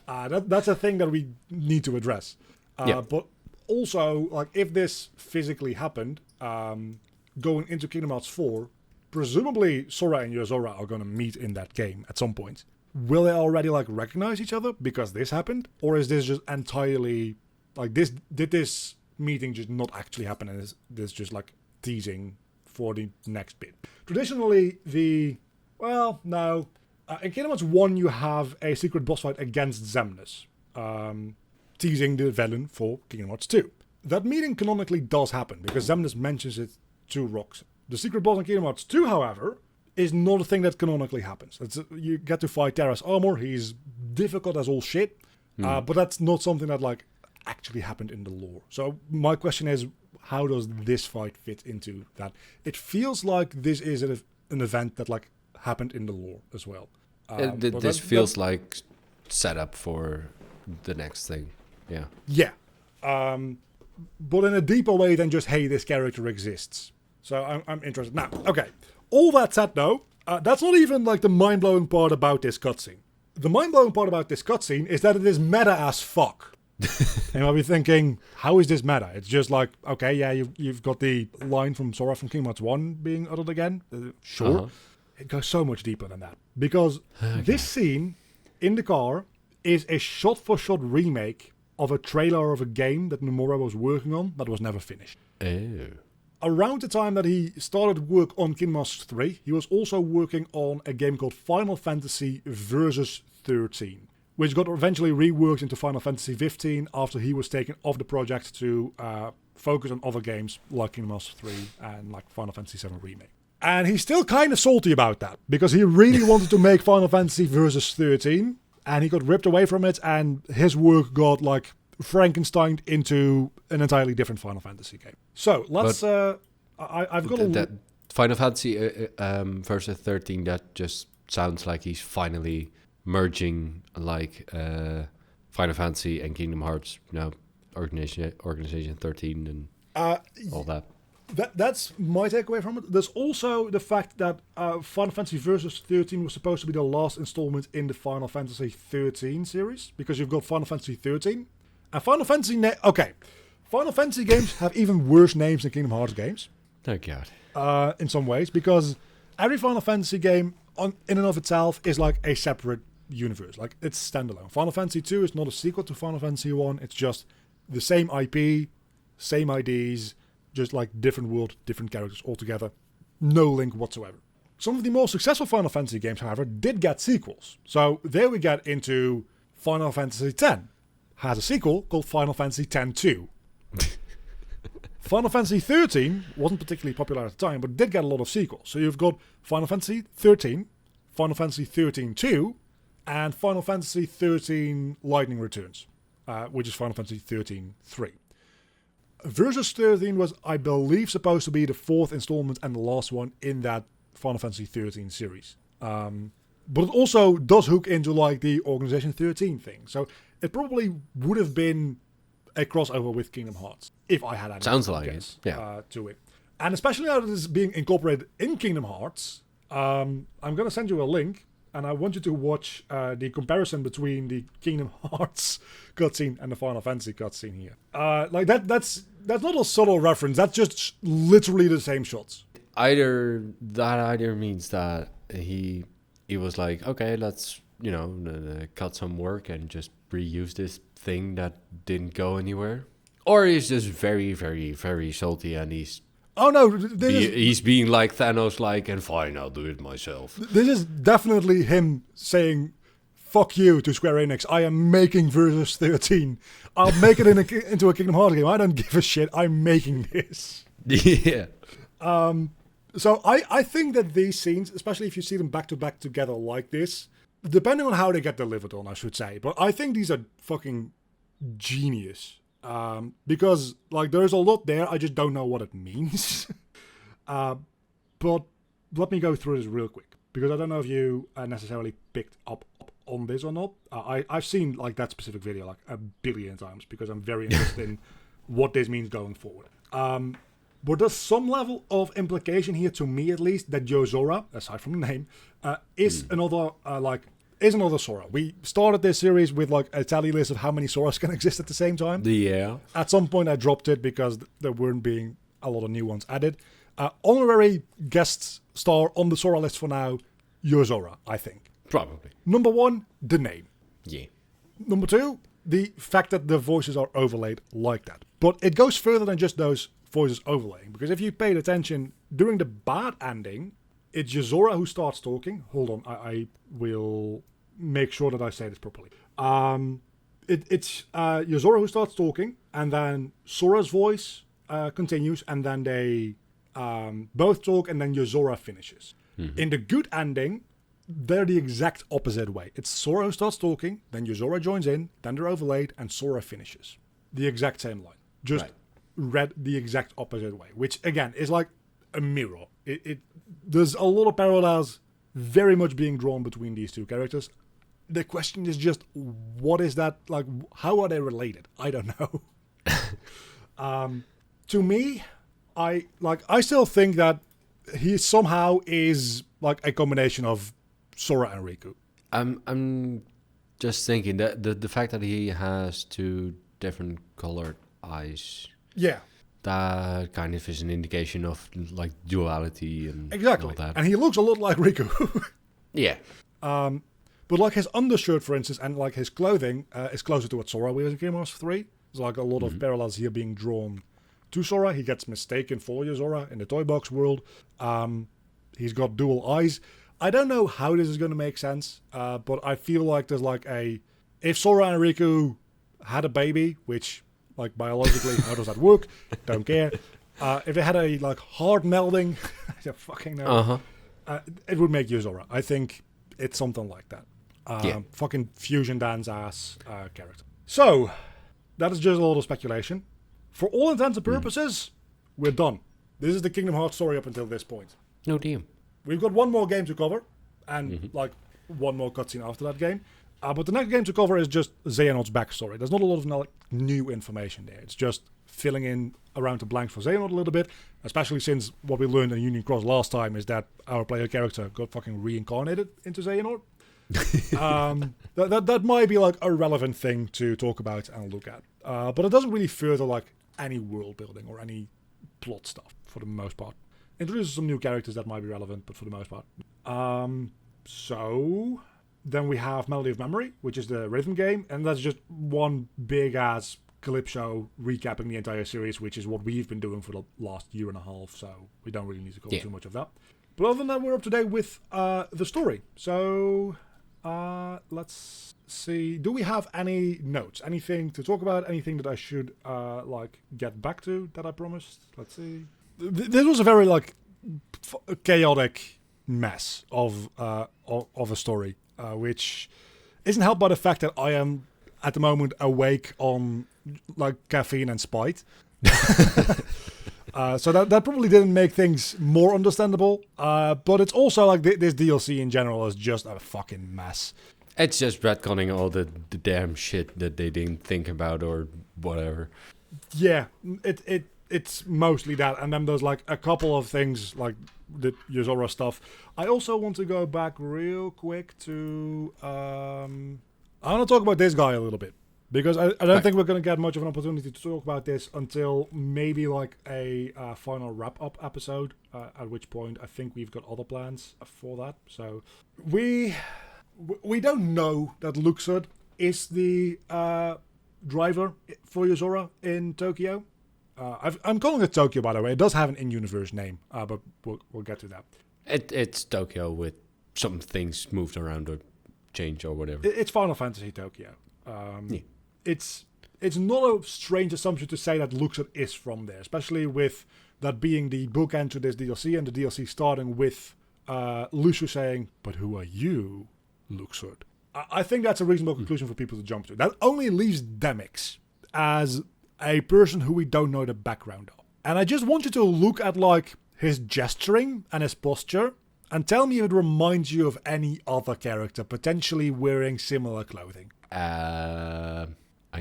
that's a thing that we need to address. But also, like if this physically happened, going into Kingdom Hearts 4, presumably Sora and Yozora are going to meet in that game at some point. Will they already like recognize each other because this happened, or is this just entirely like this? Did this meeting just not actually happen, and is this just like teasing for the next bit? Traditionally, no. In Kingdom Hearts 1, you have a secret boss fight against Xemnas, teasing the villain for Kingdom Hearts 2. That meeting canonically does happen because Xemnas mentions it to Roxas. The secret boss in Kingdom Hearts 2, however, is not a thing that canonically happens. You get to fight Terra's armor. He's difficult as all shit, but that's not something that like actually happened in the lore. So my question is, how does this fight fit into that? It feels like this is an event that like happened in the lore as well. This feels like set up for the next thing. Yeah. Yeah. but in a deeper way than just, hey, this character exists. So I'm interested. Now, okay. All that said, though, that's not even like the mind-blowing part about this cutscene. The mind-blowing part about this cutscene is that it is meta as fuck. And I'll be thinking, how is this meta? It's just like, okay, yeah, you've got the line from Sora from Kingdom Hearts 1 being uttered again. Sure. Uh-huh. It goes so much deeper than that. Because this scene in the car is a shot-for-shot remake of a trailer of a game that Nomura was working on that was never finished. Oh. Around the time that he started work on Kingdom Hearts 3, he was also working on a game called Final Fantasy Versus 13, which got eventually reworked into Final Fantasy 15 after he was taken off the project to focus on other games like Kingdom Hearts 3 and like Final Fantasy 7 Remake. And he's still kind of salty about that, because he really wanted to make Final Fantasy Versus 13, and he got ripped away from it, and his work got like Frankenstein into an entirely different Final Fantasy game. So let's. I've got that Final Fantasy Versus 13. That just sounds like he's finally merging like Final Fantasy and Kingdom Hearts. Organization 13 and all that. That's my takeaway from it. There's also the fact that Final Fantasy Versus 13 was supposed to be the last installment in the Final Fantasy 13 series, because you've got Final Fantasy 13 and Final Fantasy. Final Fantasy games have even worse names than Kingdom Hearts games. Oh god. In some ways, because every Final Fantasy game in and of itself is like a separate universe, like it's standalone. Final Fantasy 2 is not a sequel to Final Fantasy 1. It's just the same IP, same IDs. Just like different world, different characters altogether. No link whatsoever. Some of the more successful Final Fantasy games, however, did get sequels. So there we get into Final Fantasy X. Has a sequel called Final Fantasy X-2. Final Fantasy 13 wasn't particularly popular at the time, but did get a lot of sequels. So you've got Final Fantasy 13, Final Fantasy 13-2, and Final Fantasy 13 Lightning Returns, which is Final Fantasy 13-3. Versus 13 was, I believe, supposed to be the fourth installment and the last one in that Final Fantasy 13 series. But it also does hook into like the Organization 13 thing. So it probably would have been a crossover with Kingdom Hearts, if I had any Sounds like guess, it. Yeah. To it. And especially now that it's being incorporated in Kingdom Hearts, I'm going to send you a link, and I want you to watch the comparison between the Kingdom Hearts cutscene and the Final Fantasy cutscene here. Like that's not a subtle reference. That's just literally the same shots. Either means that he was like, okay, let's cut some work and just reuse this thing that didn't go anywhere, or he's just very, very, very salty and he's. Oh no, he's being like Thanos, like, and fine, I'll do it myself. This is definitely him saying, fuck you to Square Enix. I am making Versus 13. I'll make it into a Kingdom Hearts game. I don't give a shit. I'm making this. Yeah. So I think that these scenes, especially if you see them back to back together like this, depending on how they get delivered on, I should say, but I think these are fucking genius. Because like there's a lot there, I just don't know what it means. But let me go through this real quick, because I don't know if you necessarily picked up on this or not. I've seen like that specific video like a billion times, because I'm very interested in what this means going forward. But there's some level of implication here, to me at least, that Yozora, aside from the name, is another Sora. We started this series with like a tally list of how many Soras can exist at the same time. Yeah. At some point I dropped it because there weren't being a lot of new ones added. Honorary guest star on the Sora list for now, Yozora, I think. Probably. Number 1, the name. Yeah. Number 2, the fact that the voices are overlaid like that. But it goes further than just those voices overlaying, because if you paid attention during the bad ending, it's Yozora who starts talking. Hold on, I will make sure that I say this properly. It's Yozora who starts talking, and then Sora's voice continues, and then they both talk, and then Yozora finishes. Mm-hmm. In the good ending, they're the exact opposite way. It's Sora who starts talking, then Yozora joins in, then they're overlaid, and Sora finishes. The exact same line. Just read the exact opposite way, which again is like a mirror. There's a lot of parallels very much being drawn between these two characters. The question is just, what is that, like, how are they related? I don't know. To me, I still think that he somehow is like a combination of Sora and Riku. I'm just thinking that the fact that he has two different colored eyes. Yeah. That kind of is an indication of like duality and Exactly. all that. And he looks a lot like Riku. Yeah. But like his undershirt, for instance, and like his clothing is closer to what Sora wears in Kingdom Hearts 3. There's like a lot of parallels here being drawn to Sora. He gets mistaken for Yozora in the toy box world. He's got dual eyes. I don't know how this is going to make sense, but I feel like there's like if Sora and Riku had a baby, which like biologically, how does that work? Don't care. If they had a like hard melding, I don't fucking know. It would make Yozora. I think it's something like that. Fucking fusion dance ass character. So that is just a lot of speculation. For all intents and purposes, we're done. This is the Kingdom Hearts story up until this point. No damn. We've got one more game to cover, and like one more cutscene after that game. But the next game to cover is just Xehanort's backstory. There's not a lot of new information there. It's just filling in around the blanks for Xehanort a little bit, especially since what we learned in Union Cross last time is that our player character got fucking reincarnated into Xehanort. That might be like a relevant thing to talk about and look at. But it doesn't really further like any world building or any plot stuff for the most part. Introduces some new characters that might be relevant, but for the most part. So then we have Melody of Memory, which is the rhythm game, and that's just one big ass clip show recapping the entire series, which is what we've been doing for the last year and a half, so we don't really need to cover too much of that. But other than that, we're up to date with the story. So let's see. Do we have any notes? Anything to talk about? Anything that I should like get back to that I promised? Let's see. This was a very like chaotic mess of a story, which isn't helped by the fact that I am at the moment awake on like caffeine and spite. So that probably didn't make things more understandable. But it's also like this DLC in general is just a fucking mess. It's just retconning all the damn shit that they didn't think about or whatever. Yeah, it's mostly that, and then there's like a couple of things like the Yozora stuff. I also want to go back real quick to I want to talk about this guy a little bit, because I don't think we're going to get much of an opportunity to talk about this until maybe like a final wrap-up episode, at which point I think we've got other plans for that. So we don't know that Luxord is the driver for Yozora in Tokyo. I'm calling it Tokyo, by the way. It does have an in-universe name, but we'll get to that. It's Tokyo with some things moved around or changed or whatever. It's Final Fantasy Tokyo. It's not a strange assumption to say that Luxord is from there, especially with that being the bookend to this DLC, and the DLC starting with Lucio saying, "But who are you, Luxord?" I think that's a reasonable conclusion for people to jump to. That only leaves Demix as a person who we don't know the background of. And I just want you to look at like his gesturing and his posture and tell me if it reminds you of any other character potentially wearing similar clothing. I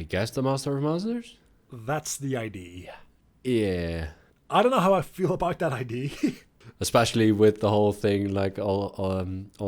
guess the Master of Masters? That's the ID. Yeah. I don't know how I feel about that ID. Especially with the whole thing, like all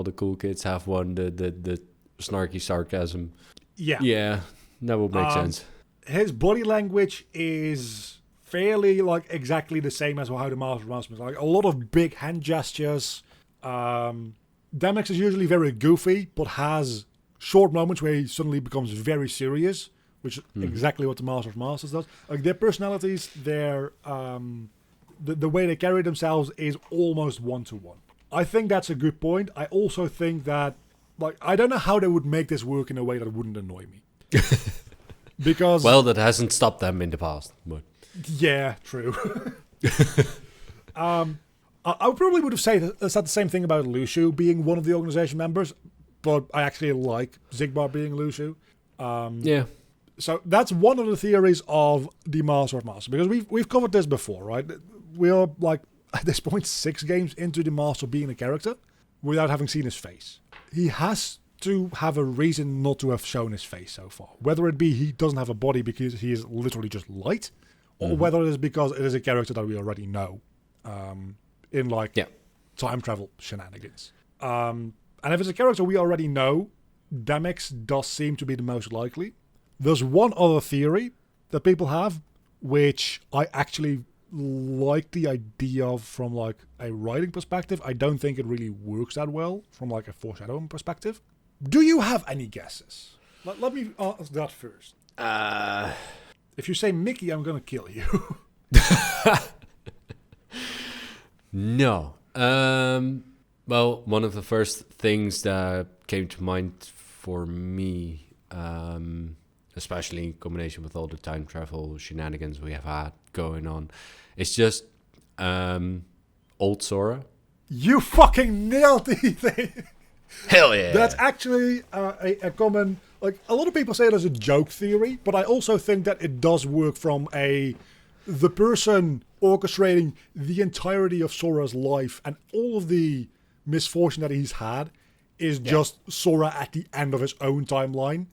the cool kids have one, the snarky sarcasm. Yeah. Yeah, that would make sense. His body language is fairly like exactly the same as how the Master of Masters. Like a lot of big hand gestures. Demix is usually very goofy, but has short moments where he suddenly becomes very serious, which is exactly what the Master of Masters does. Like their personalities, their the way they carry themselves is almost one-to-one. I think that's a good point. I also think that like I don't know how they would make this work in a way that wouldn't annoy me. Because that hasn't stopped them in the past. But yeah, true. I probably would have said the same thing about Lucio being one of the organization members, but I actually like Zigbar being Lucio. Yeah. So that's one of the theories of the Master of Masters, because we've covered this before, right? We are like at this point 6 games into the Master being a character without having seen his face. He has to have a reason not to have shown his face so far. Whether it be he doesn't have a body because he is literally just light, or whether it is because it is a character that we already know in time travel shenanigans. And if it's a character we already know, Demyx does seem to be the most likely. There's one other theory that people have, which I actually like the idea of from like a writing perspective. I don't think it really works that well from like a foreshadowing perspective. Do you have any guesses? Let me ask that first. If you say Mickey, I'm gonna kill you. No. Well, one of the first things that came to mind for me, especially in combination with all the time travel shenanigans we have had going on, it's just old Sora. You fucking nailed the thing. Hell yeah. That's actually a common... Like, a lot of people say it as a joke theory, but I also think that it does work from the person orchestrating the entirety of Sora's life and all of the misfortune that he's had is just Sora at the end of his own timeline,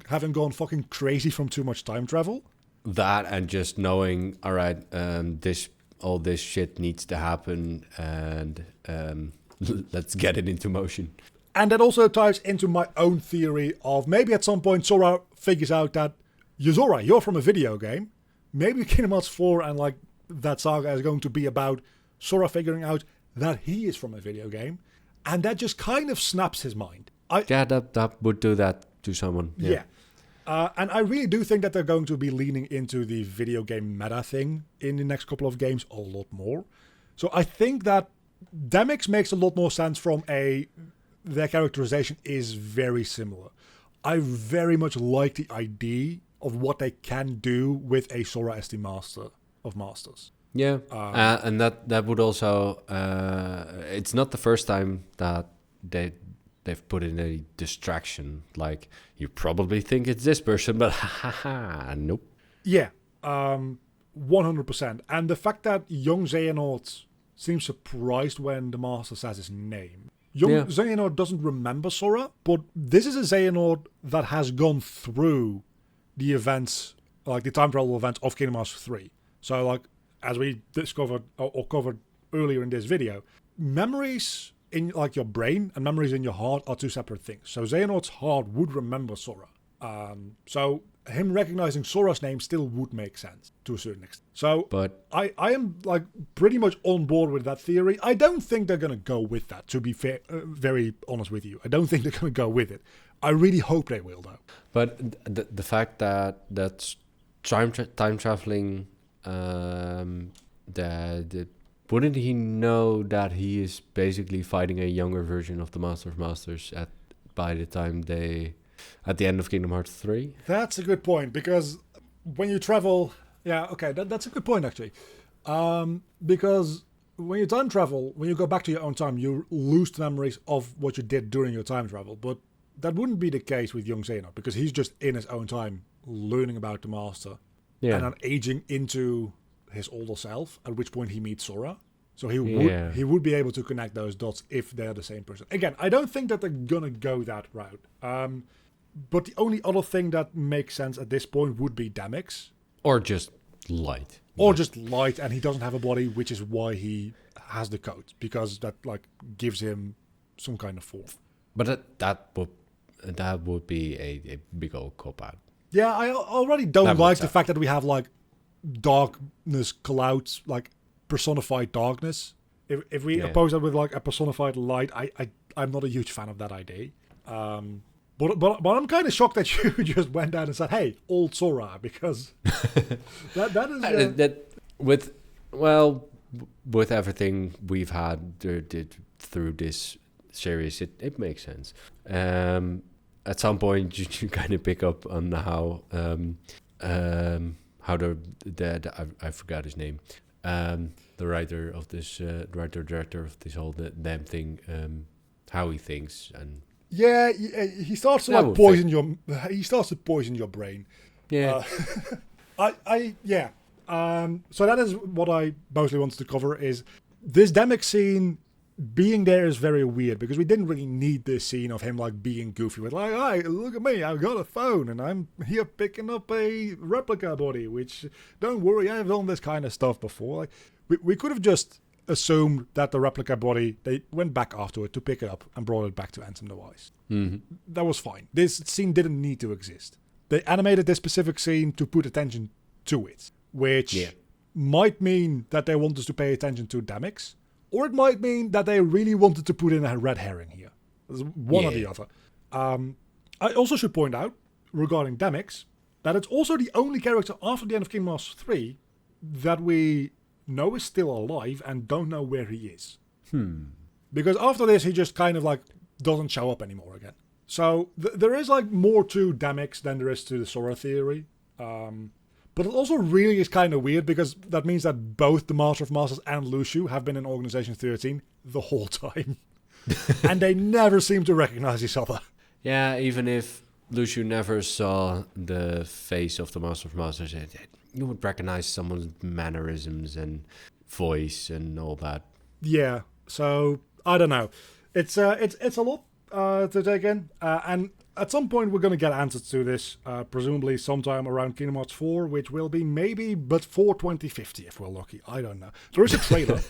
having gone fucking crazy from too much time travel. That and just knowing, all right, all this shit needs to happen, and let's get it into motion. And that also ties into my own theory of maybe at some point Sora figures out that Yozora, you're from a video game. Maybe Kingdom Hearts 4 and like that saga is going to be about Sora figuring out that he is from a video game, and that just kind of snaps his mind. That would do that to someone. Yeah. And I really do think that they're going to be leaning into the video game meta thing in the next couple of games a lot more. So I think that Demyx makes a lot more sense from their characterization is very similar. I very much like the idea of what they can do with a Sora as the master of masters. Yeah, and that would also... it's not the first time that they've put in a distraction. Like, you probably think it's this person, but nope. Yeah, 100%. And the fact that young Xehanort seems surprised when the master says his name. Xehanort doesn't remember Sora, but this is a Xehanort that has gone through the events, like the time travel events of Kingdom Hearts 3. So, like, as we discovered or covered earlier in this video, memories in like your brain and memories in your heart are two separate things. So Xehanort's heart would remember Sora. So him recognizing Sora's name still would make sense to a certain extent. So but I am like pretty much on board with that theory. I don't think they're going to go with that, to be fair, very honest with you. I don't think they're going to go with it. I really hope they will, though. But the fact that's time traveling, wouldn't he know that he is basically fighting a younger version of the Master of Masters by the time at the end of Kingdom Hearts 3? That's a good point, because when you travel... Yeah, okay, that's a good point, actually. Because when you time travel, when you go back to your own time, you lose the memories of what you did during your time travel. But that wouldn't be the case with young Xehanort, because he's just in his own time learning about the Master. Yeah. And then aging into his older self, at which point he meets Sora. So he would be able to connect those dots if they're the same person. Again, I don't think that they're gonna go that route. But the only other thing that makes sense at this point would be Demyx. Or just light. Just light, and he doesn't have a body, which is why he has the coat, because that like gives him some kind of form. But that would be a big old cop-out. Yeah, I already don't like the fact that we have like darkness clouds, like personified darkness. If we oppose that with like a personified light, I'm not a huge fan of that idea. But I'm kind of shocked that you just went down and said, "Hey, old Sora," because that is with everything we've had through this series, it makes sense. At some point, you kind of pick up on how I forgot his name, the writer of this, director of this whole damn thing, how he thinks and. Yeah, he starts to like poison your. He starts to poison your brain. Yeah. So that is what I mostly wanted to cover. Is this Demyx scene being there is very weird because we didn't really need this scene of him like being goofy with like, "Hey, look at me, I've got a phone and I'm here picking up a replica body, which don't worry, I've done this kind of stuff before." Like, we could have just assumed that the replica body, they went back after it to pick it up and brought it back to Anthem the Wise. Mm-hmm. That was fine. This scene didn't need to exist. They animated this specific scene to put attention to it, which might mean that they want us to pay attention to Demix, or it might mean that they really wanted to put in a red herring here. One or the other. I also should point out, regarding Demix, that it's also the only character after the end of Kingdom Hearts 3 that we know is still alive and don't know where he is. Because after this, he just kind of like doesn't show up anymore again. So there is like more to Demix than there is to the Sora theory. But it also really is kind of weird because that means that both the Master of Masters and Lucio have been in Organization 13 the whole time. And they never seem to recognize each other. Yeah, even if Lucio never saw the face of the Master of Masters, you would recognize someone's mannerisms and voice and all that. Yeah, so I don't know. It's a lot to take in. And at some point, we're going to get answers to this, presumably sometime around Kingdom Hearts 4, which will be maybe, but for 2050, if we're lucky. I don't know. There is a trailer.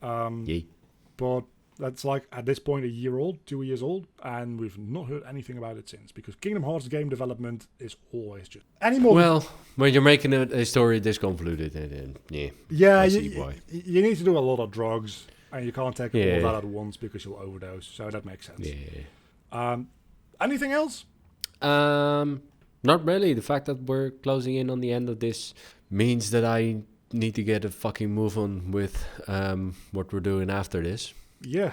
But that's like, at this point, 2 years old, and we've not heard anything about it since, because Kingdom Hearts game development is always just... Well, when you're making a story this convoluted, then you need to do a lot of drugs, and you can't take all of that at once because you'll overdose, so that makes sense. Anything else? Not really. The fact that we're closing in on the end of this means that I need to get a fucking move on with what we're doing after this. Yeah.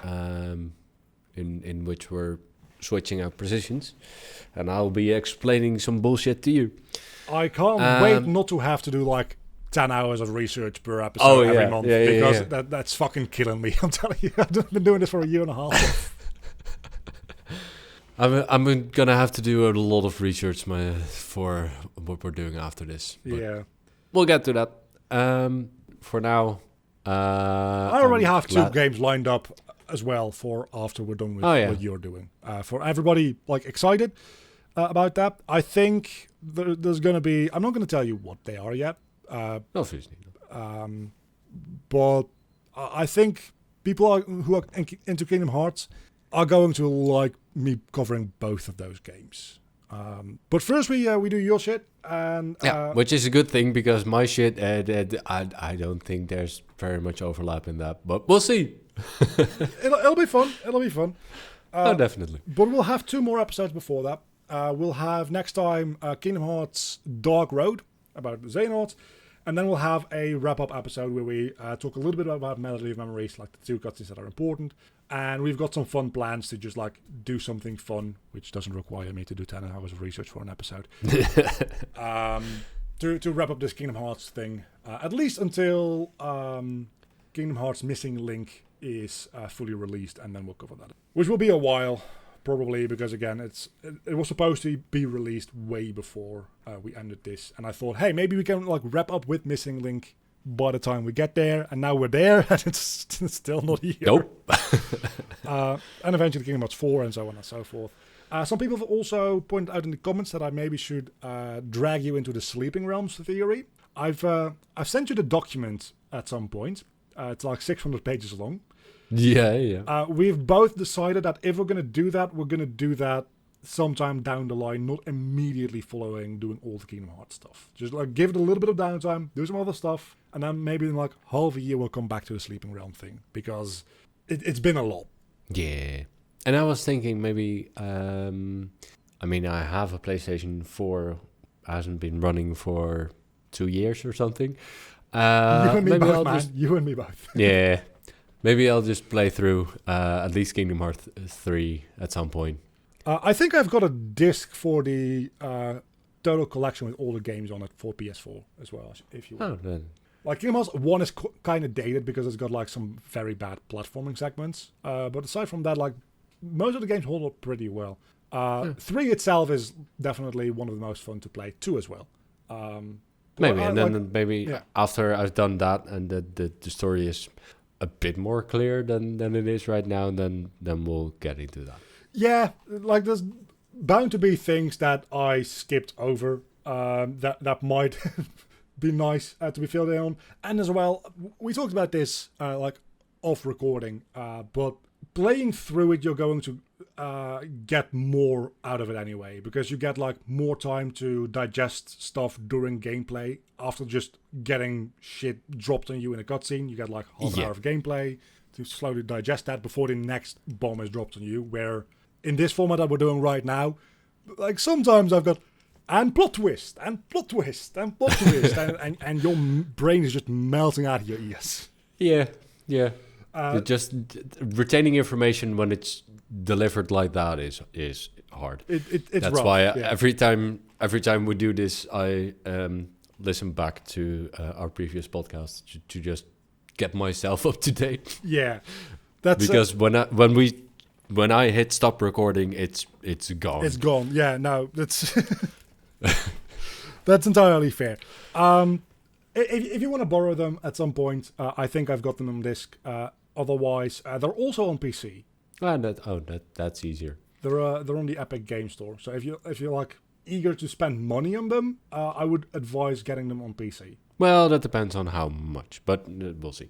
In which we're switching our positions, and I'll be explaining some bullshit to you. I can't wait not to have to do like 10 hours of research per episode every month because that's fucking killing me. I'm telling you, I've been doing this for a year and a half. I'm gonna have to do a lot of research for what we're doing after this. But we'll get to that. For now, I already have 2 games lined up as well for after we're done with what you're doing. For everybody like excited about that, I think there's gonna be. I'm not gonna tell you what they are yet. Obviously. But I think people who are into Kingdom Hearts are going to like me covering both of those games. But first we do your shit, and which is a good thing because my shit, I don't think there's very much overlap in that, but we'll see. It'll be fun. It'll be fun. Definitely. But we'll have 2 more episodes before that. We'll have next time Kingdom Hearts Dark Road about the Xehanort, and then we'll have a wrap-up episode where we talk a little bit about Melody of Memories, like the 2 cutscenes that are important. And we've got some fun plans to just like do something fun, which doesn't require me to do 10 hours of research for an episode. To wrap up this Kingdom Hearts thing, at least until Kingdom Hearts Missing Link is fully released, and then we'll cover that. Which will be a while, probably, because again, it was supposed to be released way before we ended this. And I thought, hey, maybe we can like wrap up with Missing Link by the time we get there, and now we're there, and it's still not here. Nope. And eventually Kingdom Hearts 4, and so on and so forth. Some people have also pointed out in the comments that I maybe should drag you into the Sleeping Realms theory. I've sent you the document at some point. It's like 600 pages long. Yeah. We've both decided that if we're going to do that, we're going to do that sometime down the line, not immediately following doing all the Kingdom Hearts stuff. Just like give it a little bit of downtime, do some other stuff, and then maybe in like half a year we'll come back to the Sleeping Realm thing, because it's been a lot. Yeah. And I was thinking maybe, I have a PlayStation 4, hasn't been running for 2 years or something. You and me both, man. You and me both. Yeah. Maybe I'll just play through at least Kingdom Hearts 3 at some point. I think I've got a disc for the total collection with all the games on it for PS4 as well, if you want. Like Kingdom Hearts 1 is kind of dated because it's got like some very bad platforming segments. But aside from that, like most of the games hold up pretty well. 3 itself is definitely one of the most fun to play. 2 as well. Maybe, and then maybe after I've done that and the story is a bit more clear than it is right now, then we'll get into that. Yeah, like there's bound to be things that I skipped over that might be nice to be filled in on. And as well, we talked about this like off recording, but playing through it, you're going to get more out of it anyway, because you get like more time to digest stuff during gameplay. After just getting shit dropped on you in a cutscene, you get like half an hour of gameplay to slowly digest that before the next bomb is dropped on you. Where in this format that we're doing right now, like sometimes I've got and plot twist and plot twist and plot twist and your brain is just melting out of your ears. Yeah. Just retaining information when it's delivered like that is hard. It's That's rough, why yeah. every time we do this, I listen back to our previous podcasts to just get myself up to date. Yeah, that's because when I hit stop recording, it's gone. It's gone. Yeah, no, that's that's entirely fair. If you want to borrow them at some point, I think I've got them on disc. Otherwise, they're also on PC. That's easier. They're on the Epic Game Store. So if you're like eager to spend money on them, I would advise getting them on PC. Well, that depends on how much, but we'll see.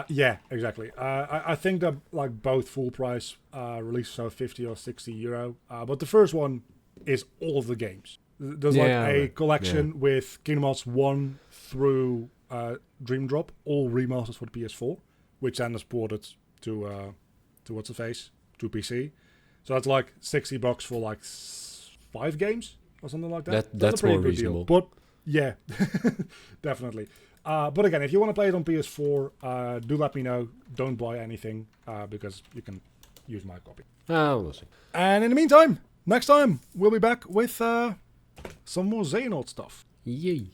Yeah, exactly. I think that like both full price releases are 50 or 60 euro. But the first one is all of the games. There's like a collection with Kingdom Hearts 1 through Dream Drop, all remasters for the PS4, which then is ported to what's the face, to PC. So that's like $60 for like 5 games or something like that. That's a pretty more good reasonable. deal. But yeah, definitely. But again, if you want to play it on PS4, do let me know. Don't buy anything because you can use my copy. We'll see. And in the meantime, next time we'll be back with some more Xehanort stuff. Yay.